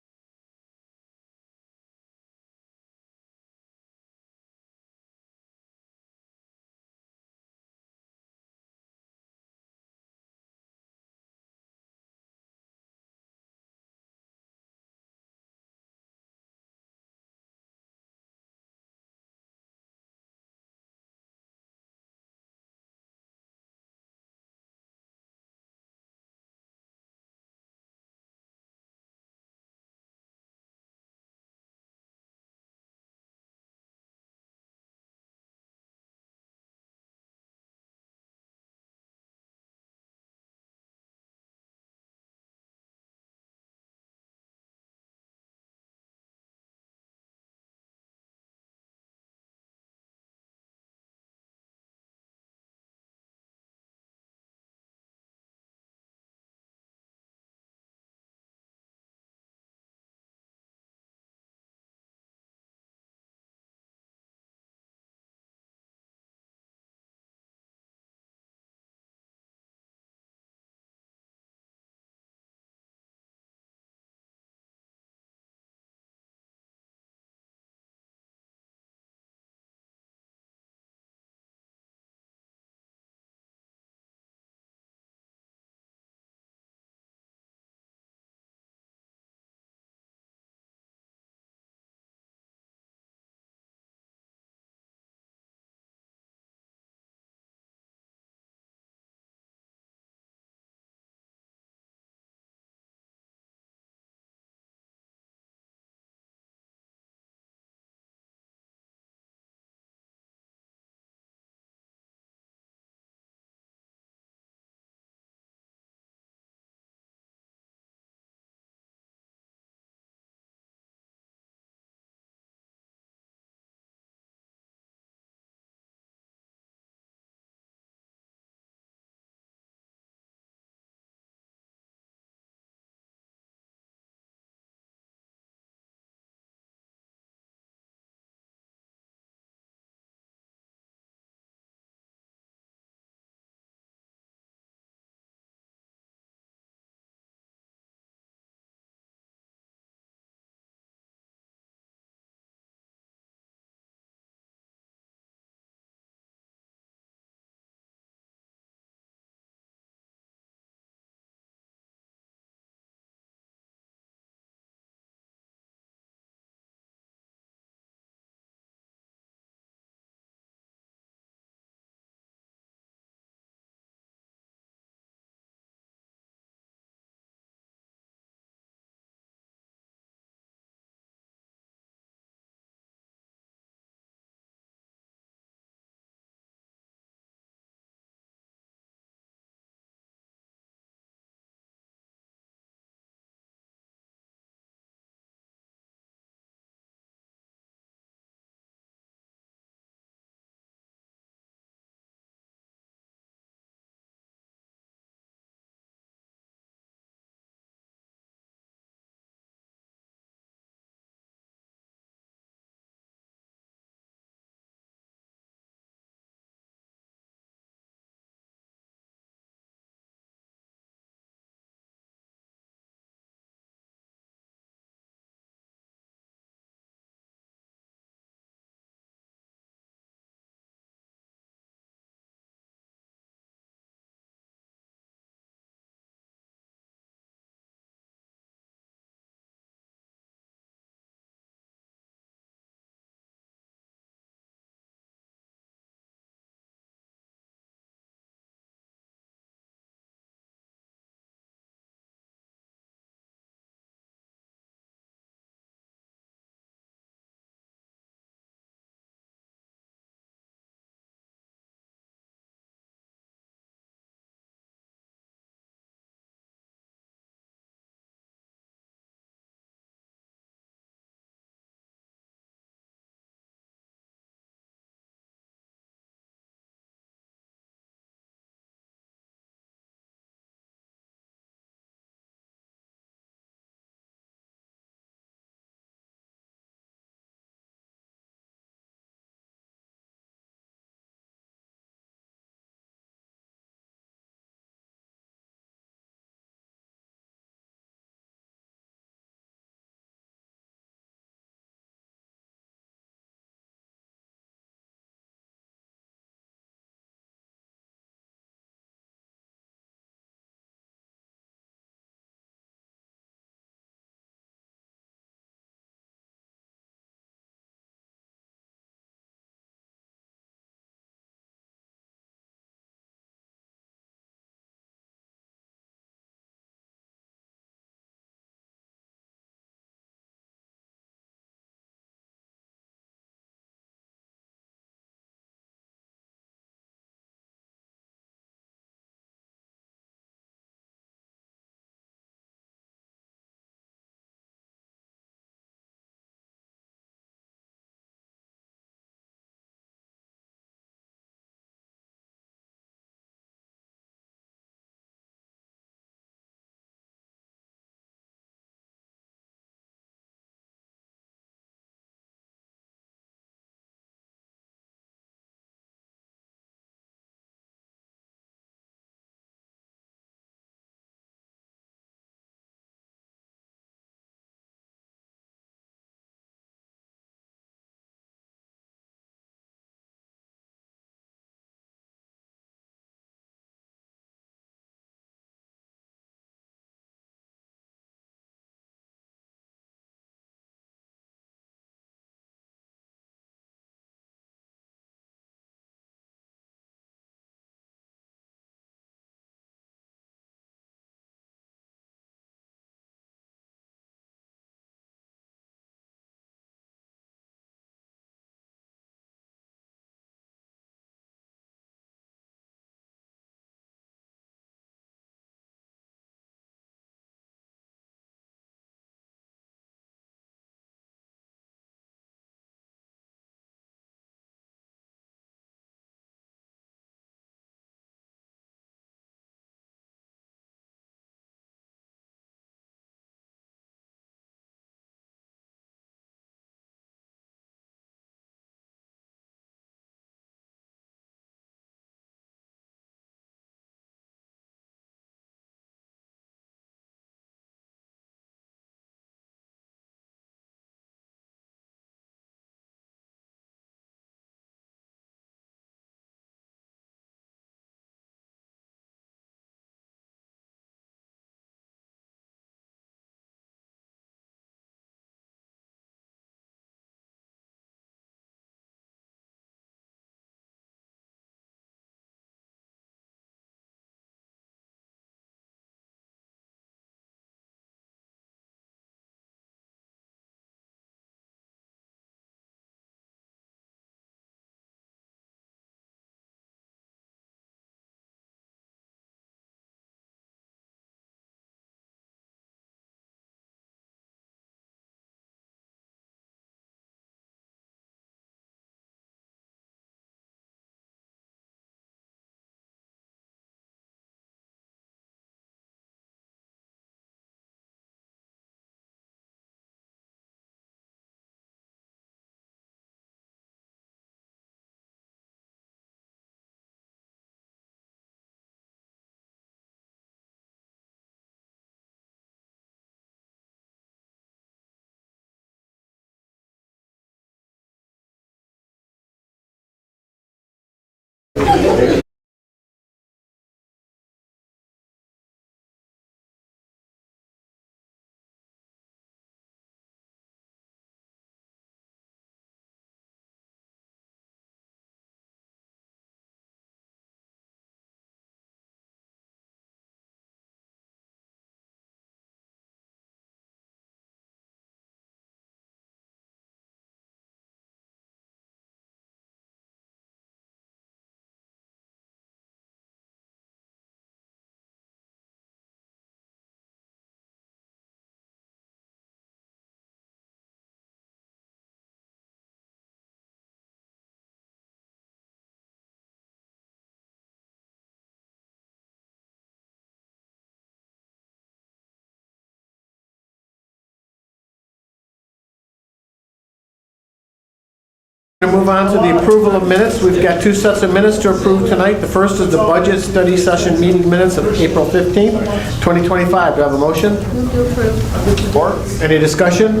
We're going to move on to the approval of minutes. We've got two sets of minutes to approve tonight. The first is the budget study session meeting minutes of April 15th, 2025. Do I have a motion? Move to approve. Support? Any discussion?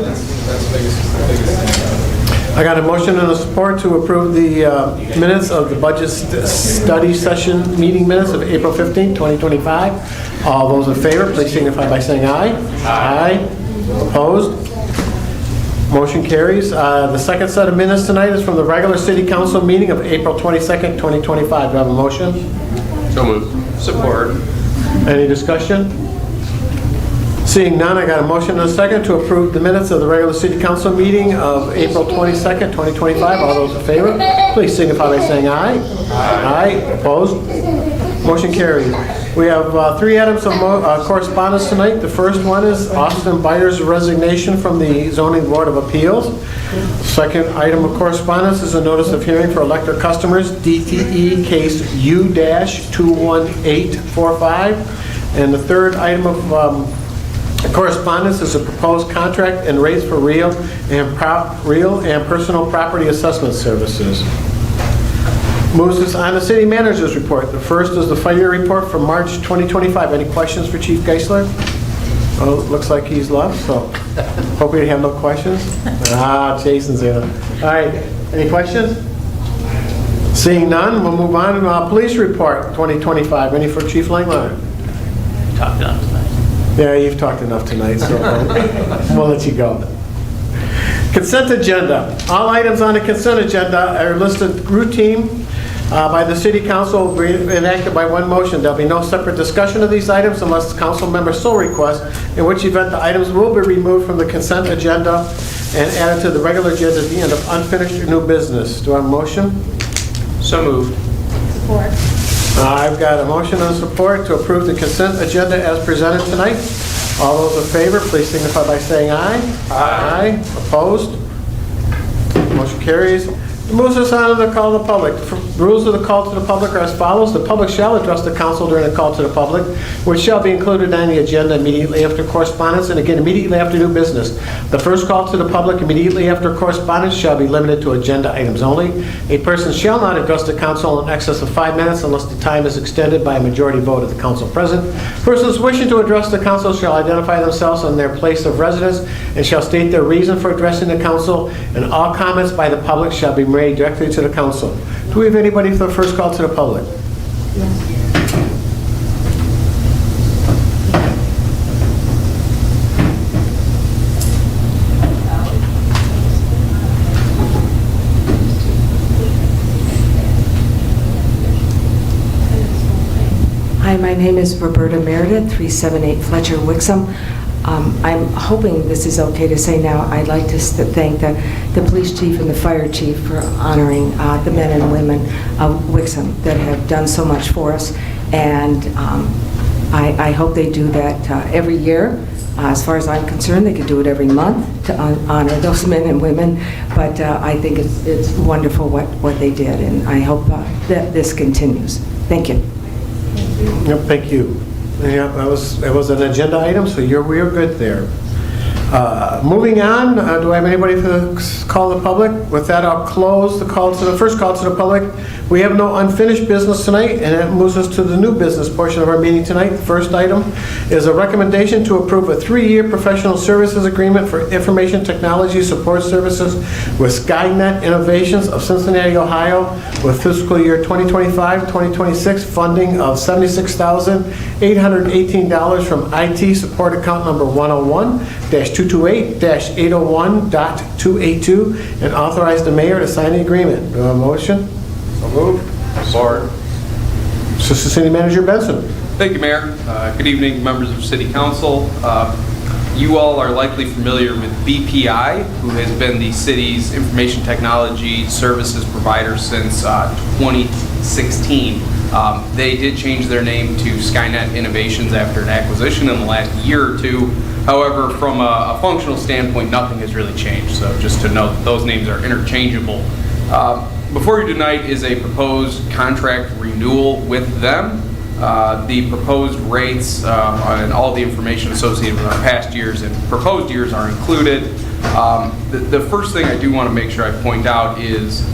I got a motion and a support to approve the minutes of the budget study session meeting minutes of April 15th, 2025. All those in favor, please signify by saying aye. Aye. Opposed? Motion carries. The second set of minutes tonight is from the regular city council meeting of April 22nd, 2025. Do I have a motion? So moved. Support. Any discussion? Seeing none, I got a motion and a second to approve the minutes of the regular city council meeting of April 22nd, 2025. All those in favor, please signify by saying aye. Aye. Opposed? Motion carries. We have three items of correspondence tonight. The first one is Austin Byers' resignation from the Zoning Board of Appeals. Second item of correspondence is a notice of hearing for electric customers, DTE case U-21845. And the third item of correspondence is a proposed contract and rates for real and personal property assessment services. Moves us on to city manager's report. The first is the fire report for March 2025. Any questions for Chief Geisler? Oh, looks like he's left, so hope we have no questions. Jason's in. All right, any questions? Seeing none, we'll move on to police report 2025. Any for Chief Langmeyer? Talked enough tonight. Yeah, you've talked enough tonight, so we'll let you go. Consent agenda. All items on the consent agenda are listed routine by the city council, will be enacted by one motion. There'll be no separate discussion of these items unless the council member so requests, in which event the items will be removed from the consent agenda and added to the regular agenda at the end of unfinished or new business. Do I have a motion? So moved. Support. I've got a motion and support to approve the consent agenda as presented tonight. All those in favor, please signify by saying aye. Aye. Opposed? Motion carries. Moves us on to the call to the public. The rules of the call to the public are as follows. The public shall address the council during the call to the public, which shall be included on the agenda immediately after correspondence and again immediately after new business. The first call to the public immediately after correspondence shall be limited to agenda items only. A person shall not address the council in excess of 5 minutes unless the time is extended by a majority vote of the council present. Persons wishing to address the council shall identify themselves and their place of residence and shall state their reason for addressing the council, and all comments by the public shall be made directly to the council. Do we have anybody for the first call to the public? Hi, my name is Roberta Meredith, 378 Fletcher Wixom. I'm hoping this is okay to say now. I'd like to thank the police chief and the fire chief for honoring the men and women of Wixom that have done so much for us. And I hope they do that every year. As far as I'm concerned, they could do it every month to honor those men and women. But I think it's wonderful what they did, and I hope that this continues. Thank you. Yep, thank you. Yeah, it was an agenda item, so we are good there. Moving on, do I have anybody for the call to the public? With that, I'll close the first call to the public. We have no unfinished business tonight, and that moves us to the new business portion of our meeting tonight. The first item is a recommendation to approve a 3-year professional services agreement for information technology support services with Skynet Innovations of Cincinnati, Ohio, with fiscal year 2025-2026 funding of $76,818 from IT support account number 101-228-801.282, and authorize the mayor to sign the agreement. Do I have a motion? So moved. Support. Assistant City Manager Benson. Thank you, Mayor. Good evening, members of City Council. You all are likely familiar with BPI, who has been the city's information technology services provider since 2016. They did change their name to Skynet Innovations after an acquisition in the last year or two. However, from a functional standpoint, nothing has really changed. So just to note, those names are interchangeable. Before you tonight is a proposed contract renewal with them. The proposed rates and all the information associated with our past years and proposed years are included. The first thing I do want to make sure I point out is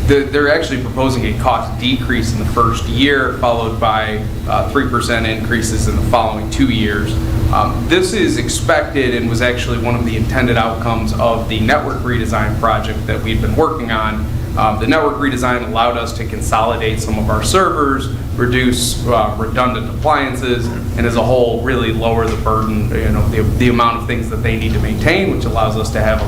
they're actually proposing a cost decrease in the first year, followed by 3% increases in the following 2 years. This is expected and was actually one of the intended outcomes of the network redesign project that we've been working on. The network redesign allowed us to consolidate some of our servers, reduce redundant appliances, and as a whole really lower the burden, the amount of things that they need to maintain, which allows us to have a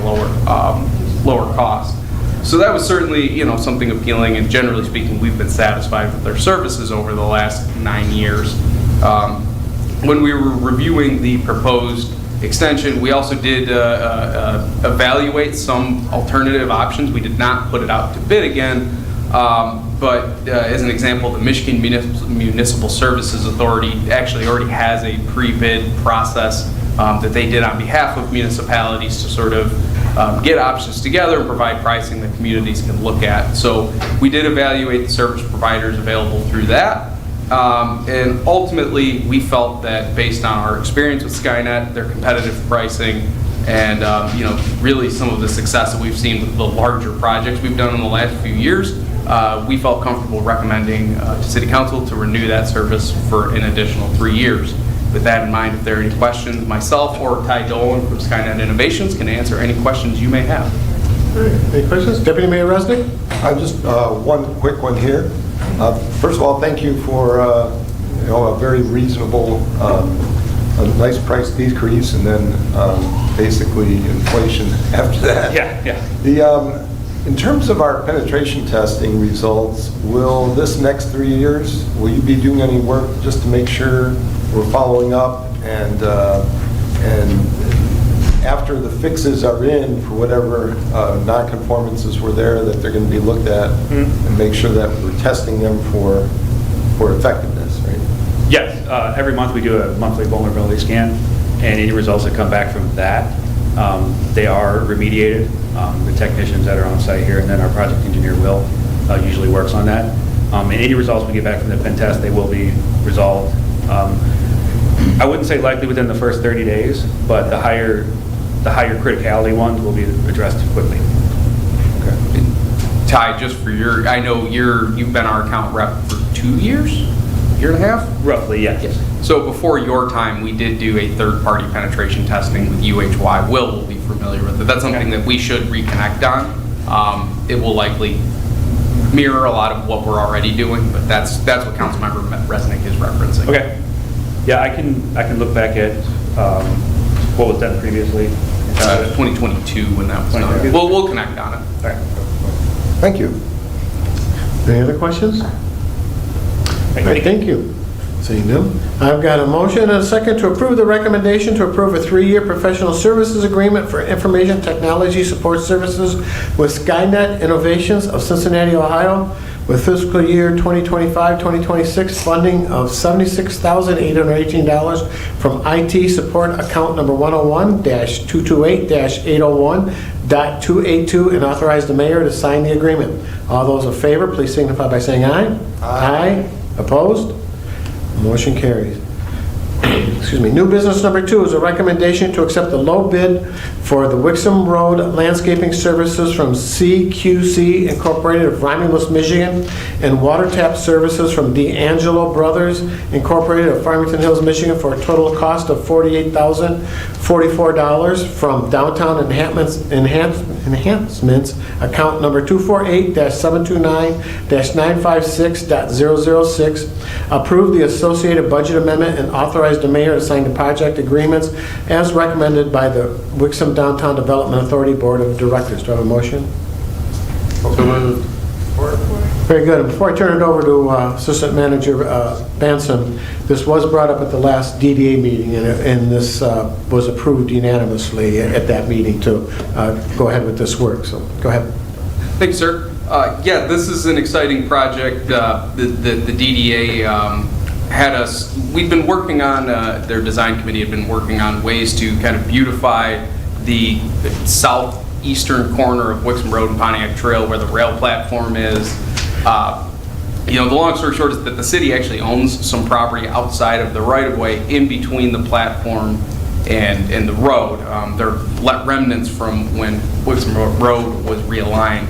lower cost. So that was certainly, something appealing, and generally speaking, we've been satisfied with their services over the last 9 years. When we were reviewing the proposed extension, we also did evaluate some alternative options. We did not put it out to bid again, but as an example, the Michigan Municipal Services Authority actually already has a pre-bid process that they did on behalf of municipalities to sort of get options together and provide pricing that communities can look at. So we did evaluate the service providers available through that. And ultimately, we felt that based on our experience with Skynet, their competitive pricing, and really some of the success that we've seen with the larger projects we've done in the last few years, we felt comfortable recommending to City Council to renew that service for an additional 3 years. With that in mind, if there are any questions, myself or Ty Dolan from Skynet Innovations can answer any questions you may have. Any questions? Deputy Mayor Resnick? Just one quick one here. First of all, thank you for a very reasonable, a nice price decrease, and then basically inflation after that. Yeah. In terms of our penetration testing results, will this next 3 years, will you be doing any work just to make sure we're following up and after the fixes are in for whatever non-conformances were there, that they're going to be looked at and make sure that we're testing them for effectiveness, right? Yes, every month we do a monthly vulnerability scan, and any results that come back from that, they are remediated. The technicians that are on site here, and then our project engineer will usually works on that. And any results we get back from the pen test, they will be resolved. I wouldn't say likely within the first 30 days, but the higher criticality ones will be addressed quickly. Okay. Ty, just for I know you've been our account rep for 2 years, year and a half? Roughly, yes. So before your time, we did do a third-party penetration testing with UHY. Will be familiar with it. That's something that we should reconnect on. It will likely mirror a lot of what we're already doing, but that's what Councilmember Resnick is referencing. Okay. Yeah, I can look back at what was done previously. 2022 when that was done. We'll connect on it. All right. Thank you. Any other questions? Thank you. Seeing none, I've got a motion and a second to approve the recommendation to approve a 3-year professional services agreement for information technology support services with Skynet Innovations of Cincinnati, Ohio, with fiscal year 2025-2026 funding of $76,818 from IT support account number 101-228-801.282, and authorize the mayor to sign the agreement. All those in favor, please signify by saying aye. Aye. Opposed? Motion carries. Excuse me. New business number 2 is a recommendation to accept the low bid for the Wixom Road landscaping services from CQC Incorporated of Romulus, Michigan, and water tap services from D'Angelo Brothers Incorporated of Farmington Hills, Michigan, for a total cost of $48,044 from Downtown Enhancements account number 248-729-956.006. Approve the associated budget amendment and authorize the mayor to sign the project agreements as recommended by the Wixom Downtown Development Authority Board of Directors. Do I have a motion? So moved. Very good. And before I turn it over to Assistant Manager Bansom, this was brought up at the last DDA meeting, and this was approved unanimously at that meeting to go ahead with this work. So go ahead. Thank you, sir. Yeah, this is an exciting project. The DDA had us, we'd been working on, their design committee had been working on ways to kind of beautify the southeastern corner of Wixom Road and Pontiac Trail where the rail platform is. The long story short is that the city actually owns some property outside of the right-of-way in between the platform and the road. They're remnants from when Wixom Road was realigned.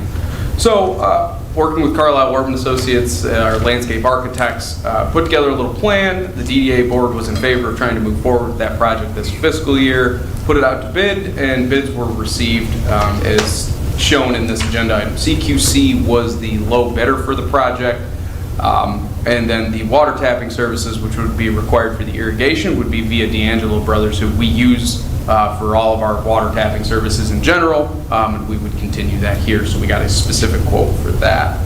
So, working with Carlisle Orban Associates, our landscape architects, put together a little plan. The DDA board was in favor of trying to move forward with that project this fiscal year, put it out to bid, and bids were received as shown in this agenda item. CQC was the low bidder for the project. And then the water tapping services, which would be required for the irrigation, would be via D'Angelo Brothers, who we use for all of our water tapping services in general, and we would continue that here, so we got a specific quote for that.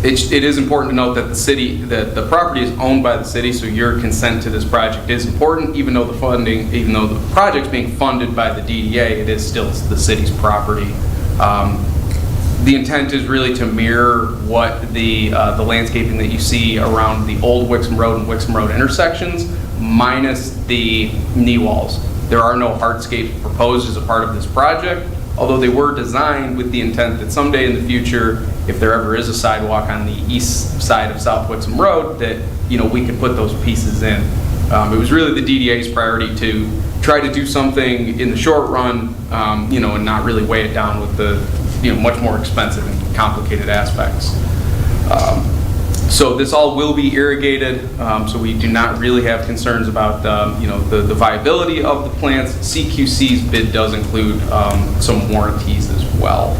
It is important to note that the property is owned by the city, so your consent to this project is important. Even though the project's being funded by the DDA, it is still the city's property. The intent is really to mirror what the landscaping that you see around the old Wixom Road and Wixom Road intersections, minus the knee walls. There are no hardscapes proposed as a part of this project, although they were designed with the intent that someday in the future, if there ever is a sidewalk on the east side of South Wixom Road, that we could put those pieces in. It was really the DDA's priority to try to do something in the short run, and not really weigh it down with the much more expensive and complicated aspects. So this all will be irrigated, so we do not really have concerns about the viability of the plants. CQC's bid does include some warranties as well.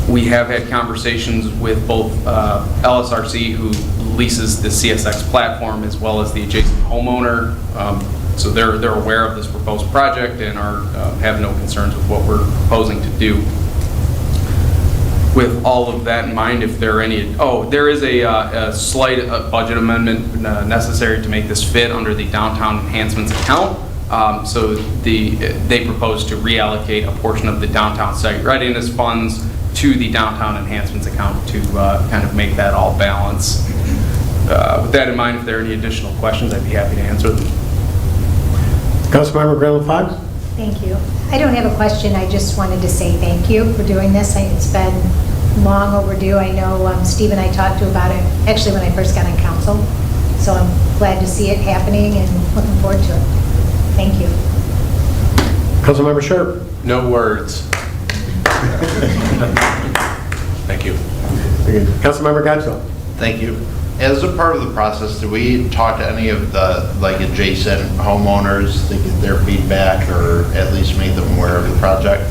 We have had conversations with both LSRC, who leases the CSX platform, as well as the adjacent homeowner. So they're aware of this proposed project and have no concerns with what we're proposing to do. With all of that in mind, if there are any, there is a slight budget amendment necessary to make this fit under the downtown enhancements account. So they propose to reallocate a portion of the downtown site readiness funds to the downtown enhancements account to kind of make that all balance. With that in mind, if there are any additional questions, I'd be happy to answer them. Councilmember Graham Fox? Thank you. I don't have a question. I just wanted to say thank you for doing this. It's been long overdue. I know Steve and I talked to you about it actually when I first got on council. So I'm glad to see it happening and looking forward to it. Thank you. Councilmember Sharp? No words. Thank you. Councilmember Gatto? Thank you. As a part of the process, do we talk to any of the adjacent homeowners to get their feedback or at least make them aware of the project?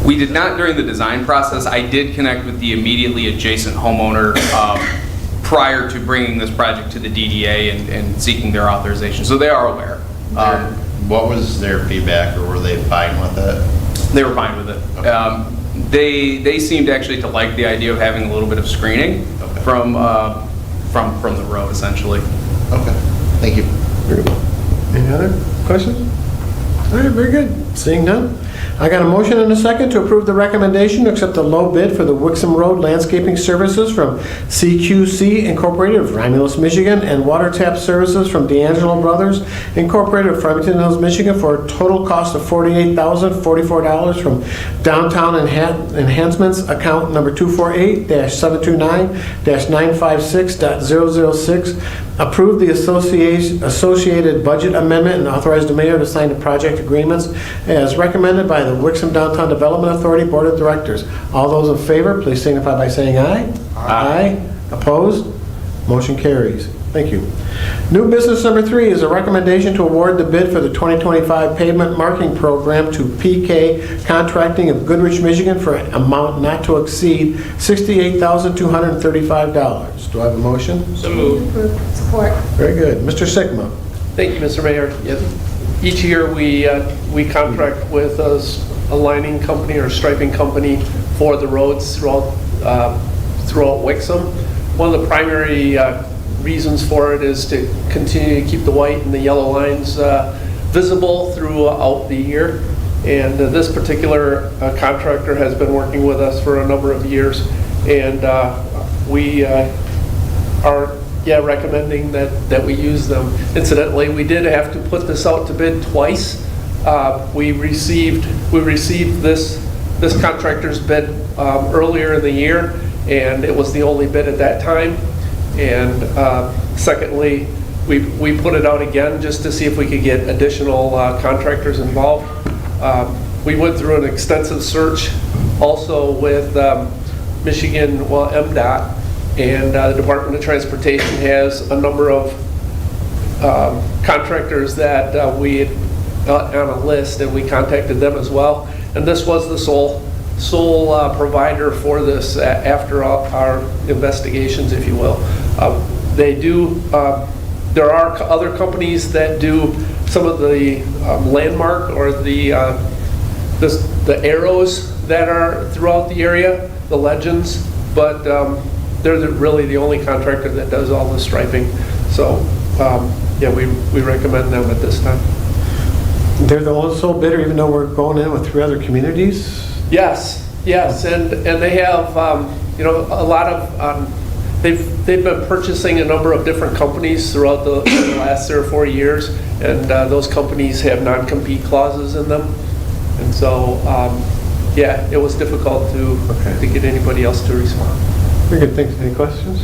We did not during the design process. I did connect with the immediately adjacent homeowner prior to bringing this project to the DDA and seeking their authorization, so they are aware. What was their feedback, or were they fine with it? They were fine with it. Okay. They seemed actually to like the idea of having a little bit of screening from the road, essentially. Okay, thank you. Very good. Any other questions? All right, very good. Seeing none. I got a motion and a second to approve the recommendation to accept the low bid for the Wixom Road landscaping services from CQC Incorporated of Romulus, Michigan, and water tap services from D'Angelo Brothers Incorporated of Farmington Hills, Michigan, for a total cost of $48,044 from Downtown Enhancements account number 248-729-956.006. Approve the associated budget amendment and authorize the mayor to sign the project agreements as recommended by the Wixom Downtown Development Authority Board of Directors. All those in favor, please signify by saying aye. Aye. Opposed? Motion carries. Thank you. New business number 3 is a recommendation to award the bid for the 2025 pavement marking program to PK Contracting of Goodrich, Michigan for an amount not to exceed $68,235. Do I have a motion? So moved. Support. Very good. Mr. Sigma. Thank you, Mr. Mayor. Yes. Each year we contract with a lining company or striping company for the roads throughout Wixom. One of the primary reasons for it is to continue to keep the white and the yellow lines visible throughout the year. And this particular contractor has been working with us for a number of years, and we are recommending that we use them. Incidentally, we did have to put this out to bid twice. We received this contractor's bid earlier in the year, and it was the only bid at that time. And secondly, we put it out again just to see if we could get additional contractors involved. We went through an extensive search also with Michigan, well, MDOT, and the Department of Transportation has a number of contractors that we had on a list, and we contacted them as well. And this was the sole provider for this after our investigations, if you will. They do, there are other companies that do some of the landmark or the arrows that are throughout the area, the legends, but they're really the only contractor that does all the striping. So, yeah, we recommend them at this time. They're the only sole bidder, even though we're going in with 3 other communities? Yes, and they have, you know, a lot of, they've been purchasing a number of different companies throughout the last 3 or 4 years, and those companies have non-compete clauses in them. And so, yeah, it was difficult to get anybody else to respond. Very good, thanks. Any questions?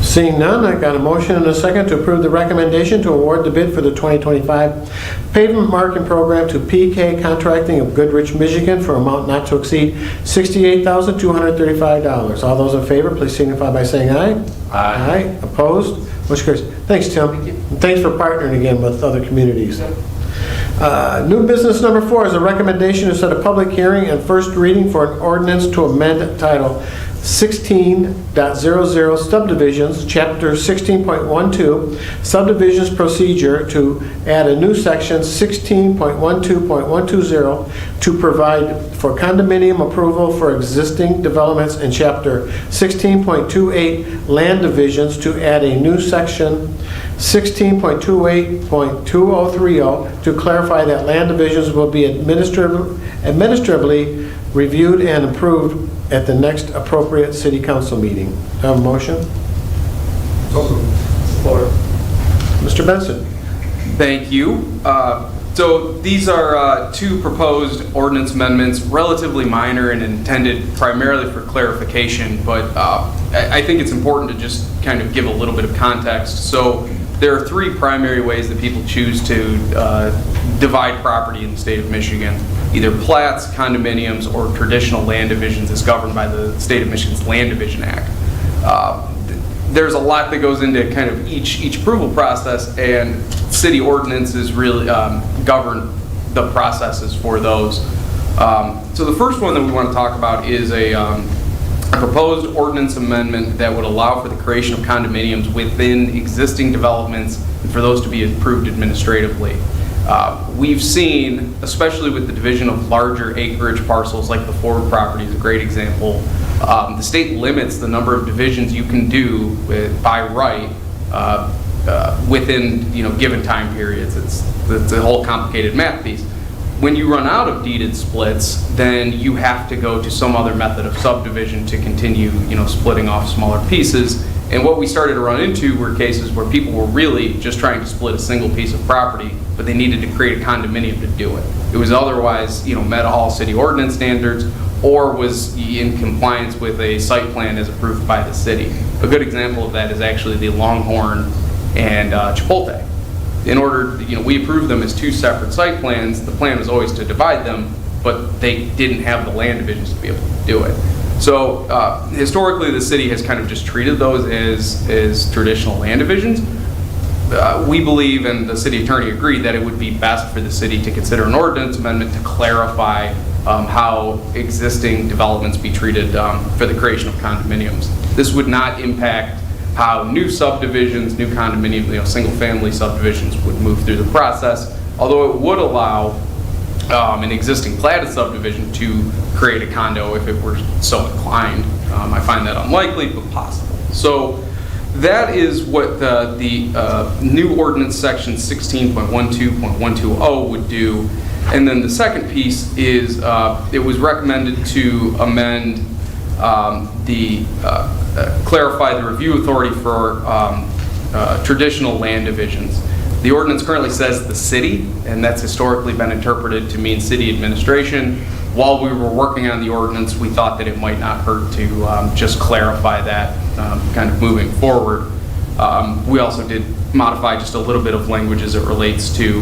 Seeing none, I got a motion and a second to approve the recommendation to award the bid for the 2025 pavement marking program to PK Contracting of Goodrich, Michigan for amount not to exceed $68,235. All those in favor, please signify by saying aye. Aye. Opposed? Motion carries. Thanks, Tim. And thanks for partnering again with other communities. New business number 4 is a recommendation to set a public hearing and first reading for an ordinance to amend Title 16.00 Subdivisions, Chapter 16.12 Subdivisions Procedure to add a new section 16.12.120 to provide for condominium approval for existing developments, and Chapter 16.28 Land Divisions to add a new section 16.28.2030 to clarify that land divisions will be administratively reviewed and approved at the next appropriate city council meeting. Have a motion? Mr. Benson. Thank you. So these are 2 proposed ordinance amendments, relatively minor and intended primarily for clarification, but I think it's important to just kind of give a little bit of context. So there are 3 primary ways that people choose to divide property in the state of Michigan. Either plats, condominiums, or traditional land divisions as governed by the state of Michigan's Land Division Act. There's a lot that goes into kind of each approval process, and city ordinances really govern the processes for those. So the first one that we want to talk about is a proposed ordinance amendment that would allow for the creation of condominiums within existing developments and for those to be approved administratively. We've seen, especially with the division of larger acreage parcels like the Ford property is a great example, the state limits the number of divisions you can do by right within given time periods. It's a whole complicated math piece. When you run out of deeded splits, then you have to go to some other method of subdivision to continue splitting off smaller pieces. And what we started to run into were cases where people were really just trying to split a single piece of property, but they needed to create a condominium to do it. It was otherwise, met all city ordinance standards or was in compliance with a site plan as approved by the city. A good example of that is actually the Longhorn and Chipotle. In order, we approved them as 2 separate site plans. The plan was always to divide them, but they didn't have the land divisions to be able to do it. So historically, the city has kind of just treated those as traditional land divisions. We believe, and the city attorney agreed, that it would be best for the city to consider an ordinance amendment to clarify how existing developments be treated for the creation of condominiums. This would not impact how new subdivisions, new condominium, single-family subdivisions would move through the process, although it would allow an existing platted subdivision to create a condo if it were so inclined. I find that unlikely, but possible. So that is what the new ordinance section 16.12.120 would do. And then the second piece is it was recommended to amend clarify the review authority for traditional land divisions. The ordinance currently says the city, and that's historically been interpreted to mean city administration. while we were working on the ordinance, we thought that it might not hurt to just clarify that kind of moving forward. We also did modify just a little bit of language as it relates to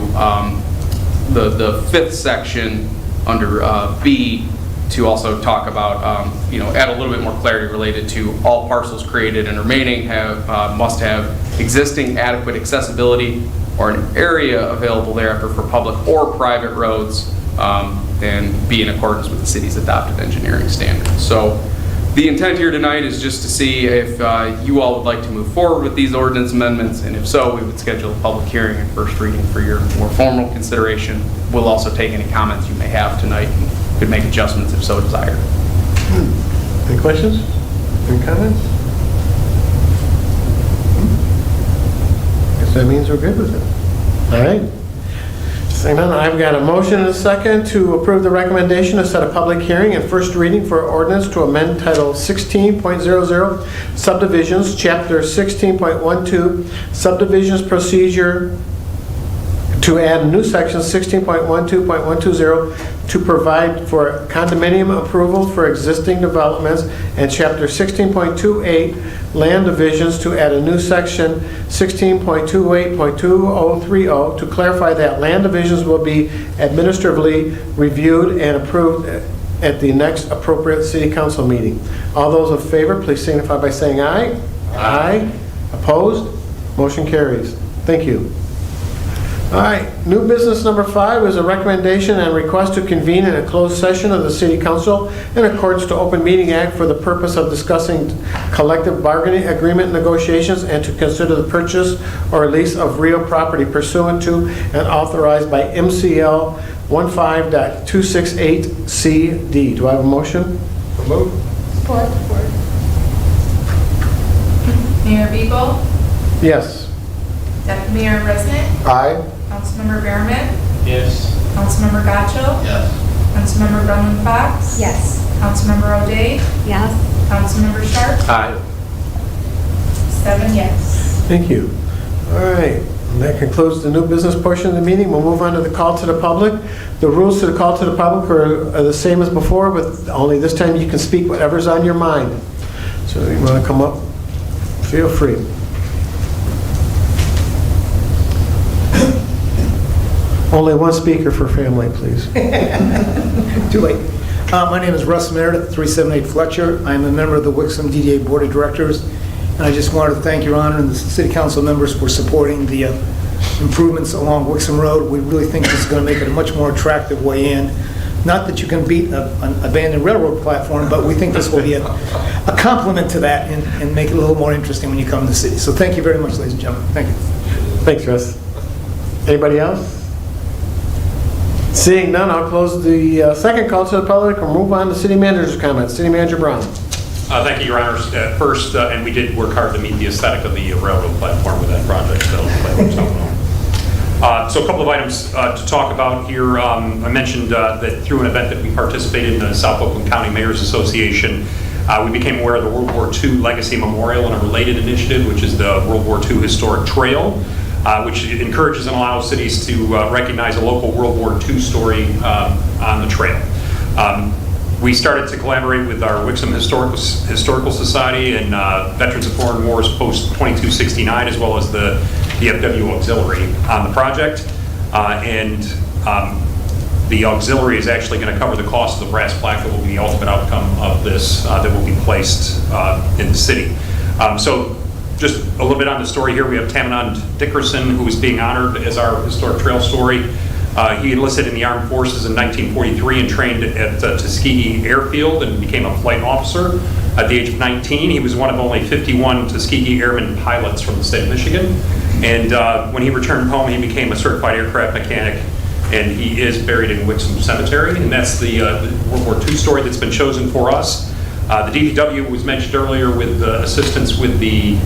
the fifth section under B, to also talk about, add a little bit more clarity related to all parcels created and remaining must have existing adequate accessibility or an area available thereafter for public or private roads, and be in accordance with the city's adopted engineering standards. So the intent here tonight is just to see if you all would like to move forward with these ordinance amendments, and if so, we would schedule a public hearing and first reading for your more formal consideration. We'll also take any comments you may have tonight and could make adjustments if so desired. Any questions? Any comments? Guess that means we're good with it. All right. Seeing none, I've got a motion and a second to approve the recommendation to set a public hearing and first reading for ordinance to amend Title 16.00 Subdivisions, Chapter 16.12 Subdivisions Procedure, to add new section 16.12.120 to provide for condominium approval for existing developments, and Chapter 16.28 Land Divisions to add a new section 16.28.2030 to clarify that land divisions will be administratively reviewed and approved at the next appropriate city council meeting. All those in favor, please signify by saying aye. Aye. Opposed? Motion carries. Thank you. All right, new business number 5 is a recommendation and request to convene in a closed session of the City Council in accordance to Open Meeting Act for the purpose of discussing collective bargaining agreement negotiations and to consider the purchase or lease of real property pursuant to and authorized by MCL 15.268CD. Do I have a motion? Move. Support. Mayor Beagle? Yes. Deputy Mayor Resnick? Aye. Councilmember Behrman? Yes. Councilmember Gatchel? Yes. Councilmember Brennan Fox? Yes. Councilmember O'Day? Yes. Councilmember Sharp? Aye. 7 yes. Thank you. All right, and that concludes the new business portion of the meeting. We'll move on to the call to the public. The rules to the call to the public are the same as before, but only this time you can speak whatever's on your mind. So if you want to come up, feel free. Only one speaker for family, please. Too late. My name is Russ Meredith, 378 Fletcher. I'm a member of the Wixom DDA Board of Directors, and I just wanted to thank Your Honor and the City Council members for supporting the improvements along Wixom Road. We really think this is going to make it a much more attractive way in. Not that you can beat an abandoned railroad platform, but we think this will be a complement to that and make it a little more interesting when you come to the city. So thank you very much, ladies and gentlemen. Thank you. Thanks, Russ. Anybody else? Seeing none, I'll close the second call to the public and move on to City Manager's comments. City Manager Brown. Thank you, Your Honors. First, and we did work hard to meet the aesthetic of the railroad platform with that project. So a couple of items to talk about here. I mentioned that through an event that we participated in the South Oakland County Mayors Association, we became aware of the World War II Legacy Memorial and a related initiative, which is the World War II Historic Trail, which encourages and allows cities to recognize a local World War II story on the trail. We started to collaborate with our Wixom Historical Society and Veterans of Foreign Wars post-2269, as well as the DFW Auxiliary on the project. The auxiliary is actually going to cover the cost of the brass plaque that will be the ultimate outcome of this that will be placed in the city. So just a little bit on the story here. We have Tamanand Dickerson, who is being honored as our historic trail story. He enlisted in the Armed Forces in 1943 and trained at Tuskegee Airfield and became a flight officer. At the age of 19, he was one of only 51 Tuskegee Airmen pilots from the state of Michigan. And when he returned home, he became a certified aircraft mechanic, and he is buried in Wixom Cemetery. And that's the World War II story that's been chosen for us. The DPW was mentioned earlier with assistance with the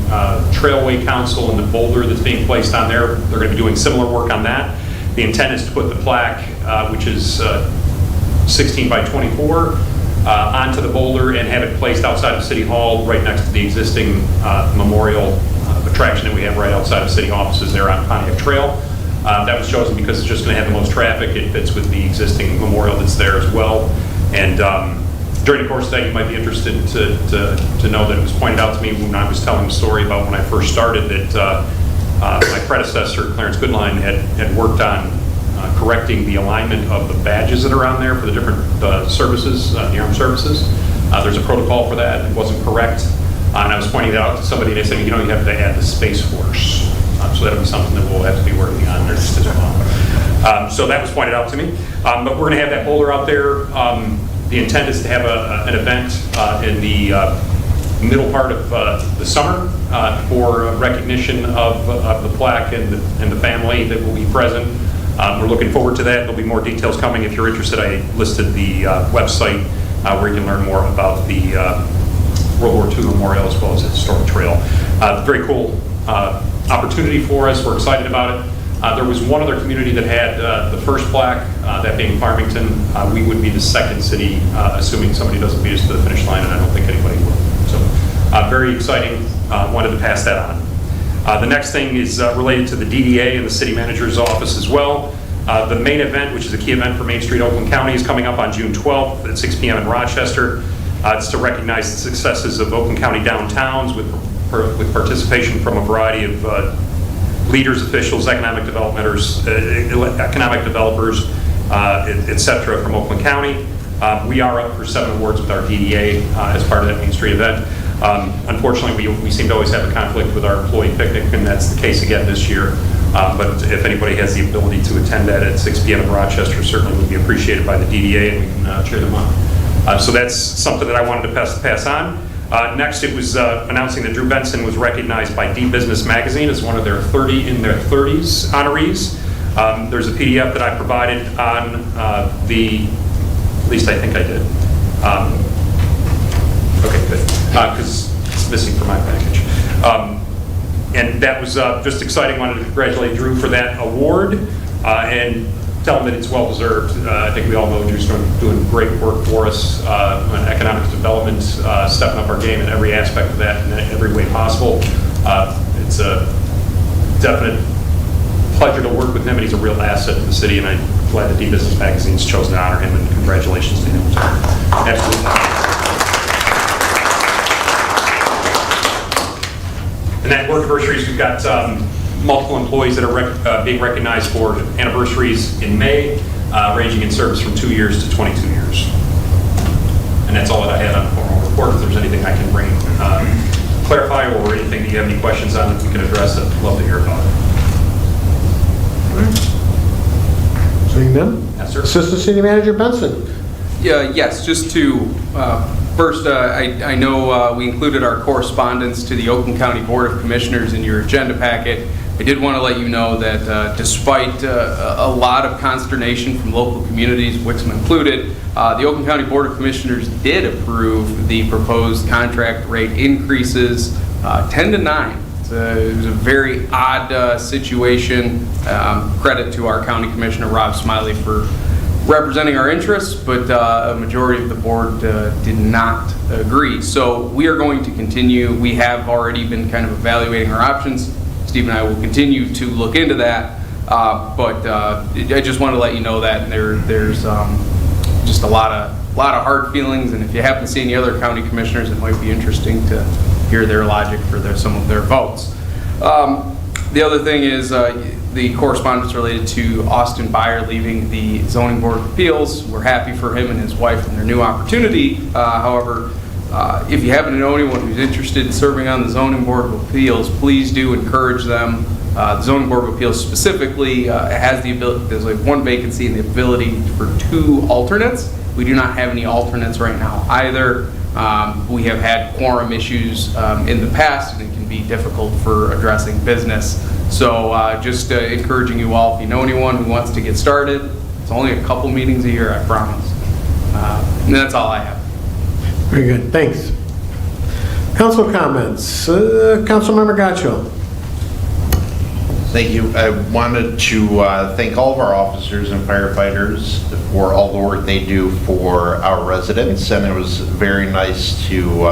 Trailway Council and the boulder that's being placed on there. They're going to be doing similar work on that. The intent is to put the plaque, which is 16 by 24, onto the boulder and have it placed outside of City Hall, right next to the existing memorial attraction that we have right outside of City offices there on Pontiac Trail. That was chosen because it's just going to have the most traffic. It fits with the existing memorial that's there as well. And during the course of that, you might be interested to know that it was pointed out to me when I was telling the story about when I first started that my predecessor, Clarence Goodline, had worked on correcting the alignment of the badges that are on there for the different services, the armed services. There's a protocol for that. It wasn't correct. And I was pointing it out to somebody, and they said, you have to add the Space Force. So that'll be something that we'll have to be working on as well. So that was pointed out to me. But we're going to have that boulder out there. The intent is to have an event in the middle part of the summer for recognition of the plaque and the family that will be present. We're looking forward to that. There'll be more details coming. If you're interested, I listed the website where you can learn more about the World War II Memorial as well as the historic trail. Very cool opportunity for us. We're excited about it. There was one other community that had the first plaque, that being Farmington. We would be the second city, assuming somebody doesn't beat us to the finish line, and I don't think anybody will. So very exciting. Wanted to pass that on. The next thing is related to the DDA and the city manager's office as well. The main event, which is a key event for Main Street, Oakland County, is coming up on June 12th at 6 p.m. in Rochester. It's to recognize the successes of Oakland County downtowns with participation from a variety of leaders, officials, economic developers, et cetera, from Oakland County. We are up for 7 awards with our DDA as part of that Main Street event. Unfortunately, we seem to always have a conflict with our employee picnic, and that's the case again this year. But if anybody has the ability to attend that at 6 p.m. in Rochester, certainly would be appreciated by the DDA, and we can cheer them on. So that's something that I wanted to pass on. Next, it was announcing that Drew Benson was recognized by D-Business Magazine as one of their 30 in their 30s honorees. There's a PDF that I provided on at least I think I did. Okay, good, because it's missing from my package. And that was just exciting. Wanted to congratulate Drew for that award and tell him that it's well-deserved. I think we all know Drew's doing great work for us on economic development, stepping up our game in every aspect of that in every way possible. It's a definite pleasure to work with him, and he's a real asset to the city, and I'm glad that D-Business Magazine's chosen to honor him, and congratulations to him. Absolutely. And that work anniversaries, we've got multiple employees that are being recognized for anniversaries in May, ranging in service from 2 years to 22 years. And that's all that I had on the formal report. If there's anything I can clarify or anything that you have any questions on that we can address, I'd love to hear about it. Seeing none? Yes, sir. Assistant City Manager Benson. Yes, just to, first, I know we included our correspondence to the Oakland County Board of Commissioners in your agenda packet. I did want to let you know that despite a lot of consternation from local communities, Wixom included, the Oakland County Board of Commissioners did approve the proposed contract rate increases 10 to 9. It was a very odd situation. Credit to our County Commissioner, Rob Smiley, for representing our interests, but a majority of the board did not agree. So we are going to continue. We have already been kind of evaluating our options. Steve and I will continue to look into that, but I just want to let you know that there's just a lot of hard feelings, and if you happen to see any other county commissioners, it might be interesting to hear their logic for some of their votes. The other thing is the correspondence related to Austin Byer leaving the Zoning Board of Appeals. We're happy for him and his wife and their new opportunity. However, if you happen to know anyone who's interested in serving on the Zoning Board of Appeals, please do encourage them. The Zoning Board of Appeals specifically has the ability, there's like one vacancy and the ability for 2 alternates. We do not have any alternates right now either. We have had quorum issues in the past, and it can be difficult for addressing business. So just encouraging you all, if you know anyone who wants to get started, it's only a couple meetings a year, I promise. And that's all I have. Very good, thanks. Council comments. Councilmember Gaccio. Thank you. I wanted to thank all of our officers and firefighters for all the work they do for our residents, and it was very nice to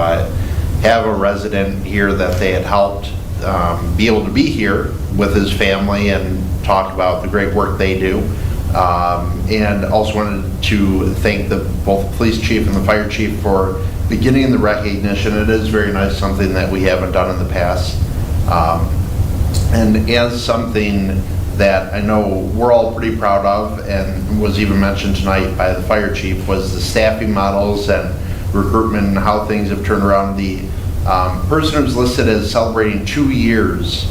have a resident here that they had helped be able to be here with his family and talk about the great work they do. And also wanted to thank both the police chief and the fire chief for beginning the recognition. It is very nice, something that we haven't done in the past. And as something that I know we're all pretty proud of, and was even mentioned tonight by the fire chief, was the staffing models and recruitment and how things have turned around. The person who's listed as celebrating 2 years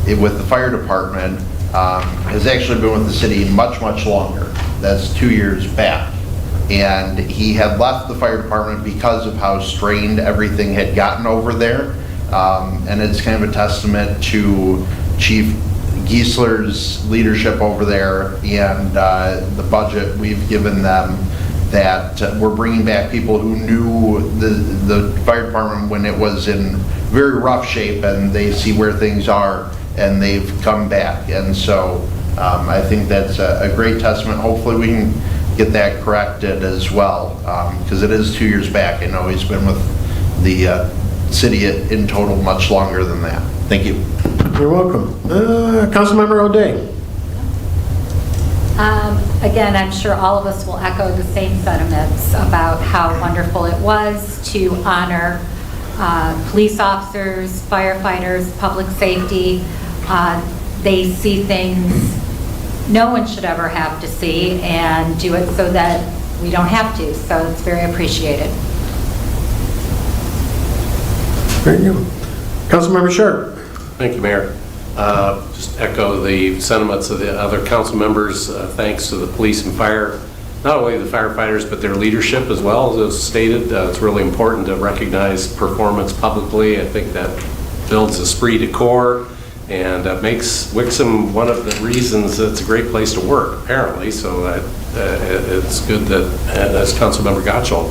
with the fire department has actually been with the city much, much longer. That's 2 years back. And he had left the fire department because of how strained everything had gotten over there. And it's kind of a testament to Chief Giesler's leadership over there and the budget we've given them, that we're bringing back people who knew the fire department when it was in very rough shape, and they see where things are and they've come back. And so I think that's a great testament. Hopefully we can get that corrected as well, because it is 2 years back. I know he's been with the city in total much longer than that. Thank you. You're welcome. Councilmember O'Day. Again, I'm sure all of us will echo the same sentiments about how wonderful it was to honor police officers, firefighters, public safety. They see things no one should ever have to see, and do it so that we don't have to. So it's very appreciated. Very good. Councilmember Sharp. Thank you, Mayor. Just echo the sentiments of the other council members. Thanks to the police and fire, not only the firefighters, but their leadership as well. As was stated, it's really important to recognize performance publicly. I think that builds esprit de corps and makes Wixom one of the reasons that it's a great place to work, apparently. So it's good that, as Councilmember Gottschall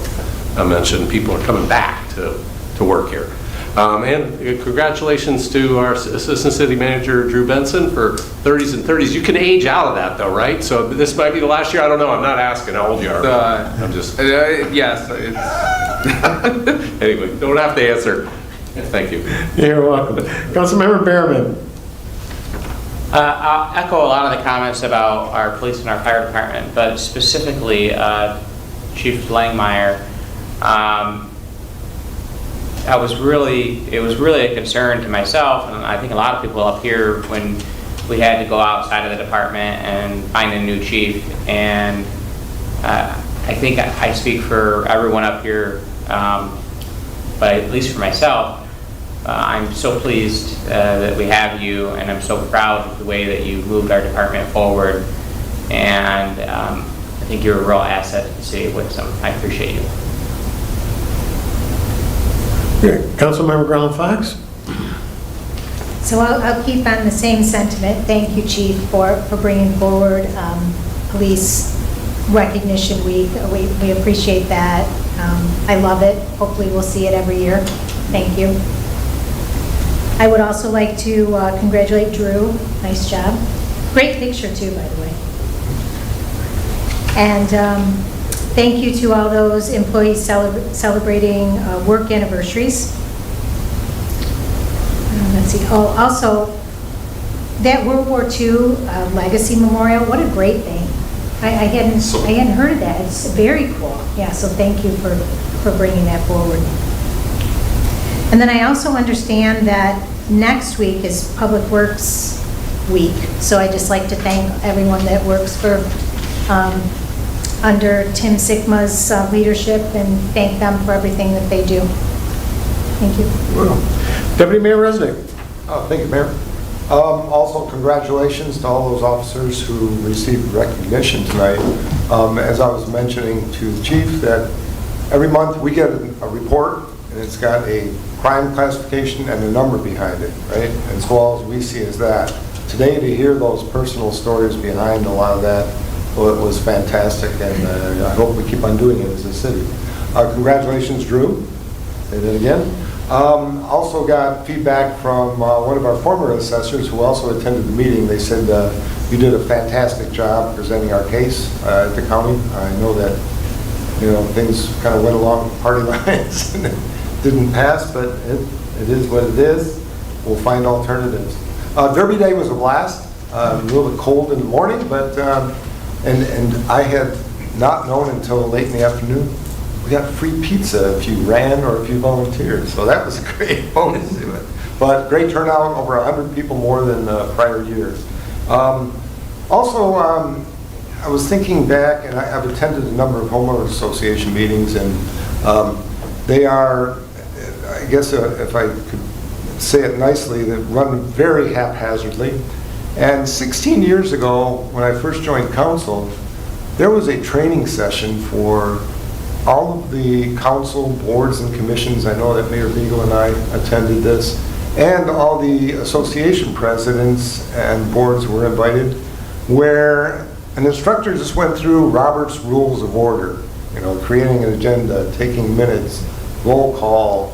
mentioned, people are coming back to work here. And congratulations to our Assistant City Manager, Drew Benson, for 30s and 30s. You can age out of that, though, right? So this might be the last year. I don't know. I'm not asking how old you are. I'm just... Yes. Anyway, don't have to answer. Thank you. You're welcome. Councilmember Behrman. I'll echo a lot of the comments about our police and our fire department, but specifically Chief Langmeyer. It was really a concern to myself, and I think a lot of people up here, when we had to go outside of the department and find a new chief. And I think I speak for everyone up here, but at least for myself, I'm so pleased that we have you, and I'm so proud of the way that you moved our department forward. And I think you're a real asset to the city of Wixom. I appreciate you. Councilmember Garland Fox. So I'll keep on the same sentiment. Thank you, Chief, for bringing forward Police Recognition Week. We appreciate that. I love it. Hopefully we'll see it every year. Thank you. I would also like to congratulate Drew. Nice job. Great picture, too, by the way. And thank you to all those employees celebrating work anniversaries. Let's see. Oh, also, that World War II Legacy Memorial, what a great thing. I hadn't heard of that. It's very cool. Yeah, so thank you for bringing that forward. And then I also understand that next week is Public Works Week. So I just like to thank everyone that works for under Tim Sigma's leadership, and thank them for everything that they do. Thank you. Deputy Mayor Resnick. Thank you, Mayor. Also, congratulations to all those officers who received recognition tonight. As I was mentioning to the Chief, that every month we get a report, and it's got a crime classification and a number behind it, right? And so all we see is that. Today, to hear those personal stories behind a lot of that, well, it was fantastic, and I hope we keep on doing it as a city. Congratulations, Drew. Say that again. Also got feedback from one of our former assessors who also attended the meeting. They said you did a fantastic job presenting our case at the county. I know that things kind of went along party lines and it didn't pass, but it is what it is. We'll find alternatives. Derby Day was a blast. A little bit cold in the morning, but And I had not known until late in the afternoon, we got free pizza if you ran or if you volunteered. So that was a great bonus to it. But great turnout, over 100 people more than prior years. Also, I was thinking back, and I've attended a number of homeowners association meetings, and they are, I guess if I could say it nicely, that run very haphazardly. And 16 years ago, when I first joined council, there was a training session for all of the council boards and commissions. I know that Mayor Beagle and I attended this, and all the association presidents and boards were invited, where an instructor just went through Robert's Rules of Order, creating an agenda, taking minutes, roll call,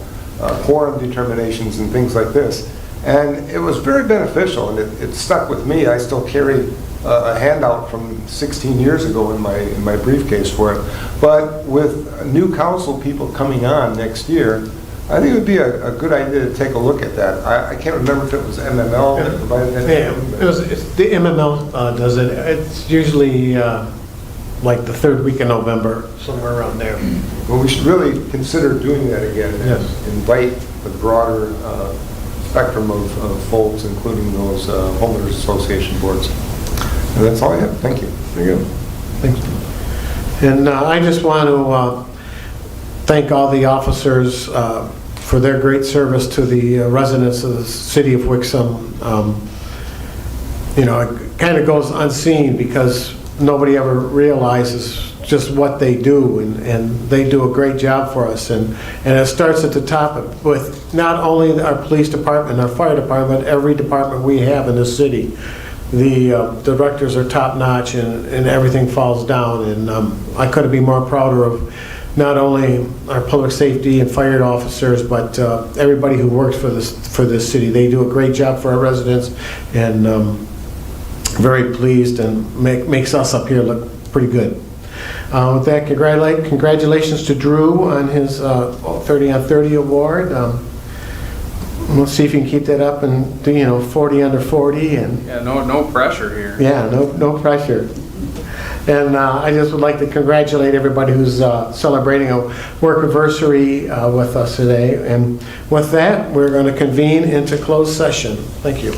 quorum determinations, and things like this. And it was very beneficial, and it stuck with me. I still carry a handout from 16 years ago in my briefcase for it. But with new council people coming on next year, I think it would be a good idea to take a look at that. I can't remember if it was MML that provided that. Yeah, the MML does it. It's usually like the third week of November, somewhere around there. Well, we should really consider doing that again. Yes. Invite the broader spectrum of folks, including those homeowners association boards. And that's all I have. Thank you. There you go. Thanks. And I just want to thank all the officers for their great service to the residents of the city of Wixom. It kind of goes unseen because nobody ever realizes just what they do, and they do a great job for us. And it starts at the top with not only our police department, our fire department, every department we have in the city. The directors are top-notch, and everything falls down. And I couldn't be more prouder of not only our public safety and fire officers, but everybody who works for this city. They do a great job for our residents, and very pleased, and makes us up here look pretty good. With that, congratulations to Drew on his 30 on 30 award. We'll see if you can keep that up and do 40 under 40. And Yeah, no pressure here. yeah, no pressure. And I just would like to congratulate everybody who's celebrating a work anniversary with us today. And with that, we're going to convene into closed session. Thank you.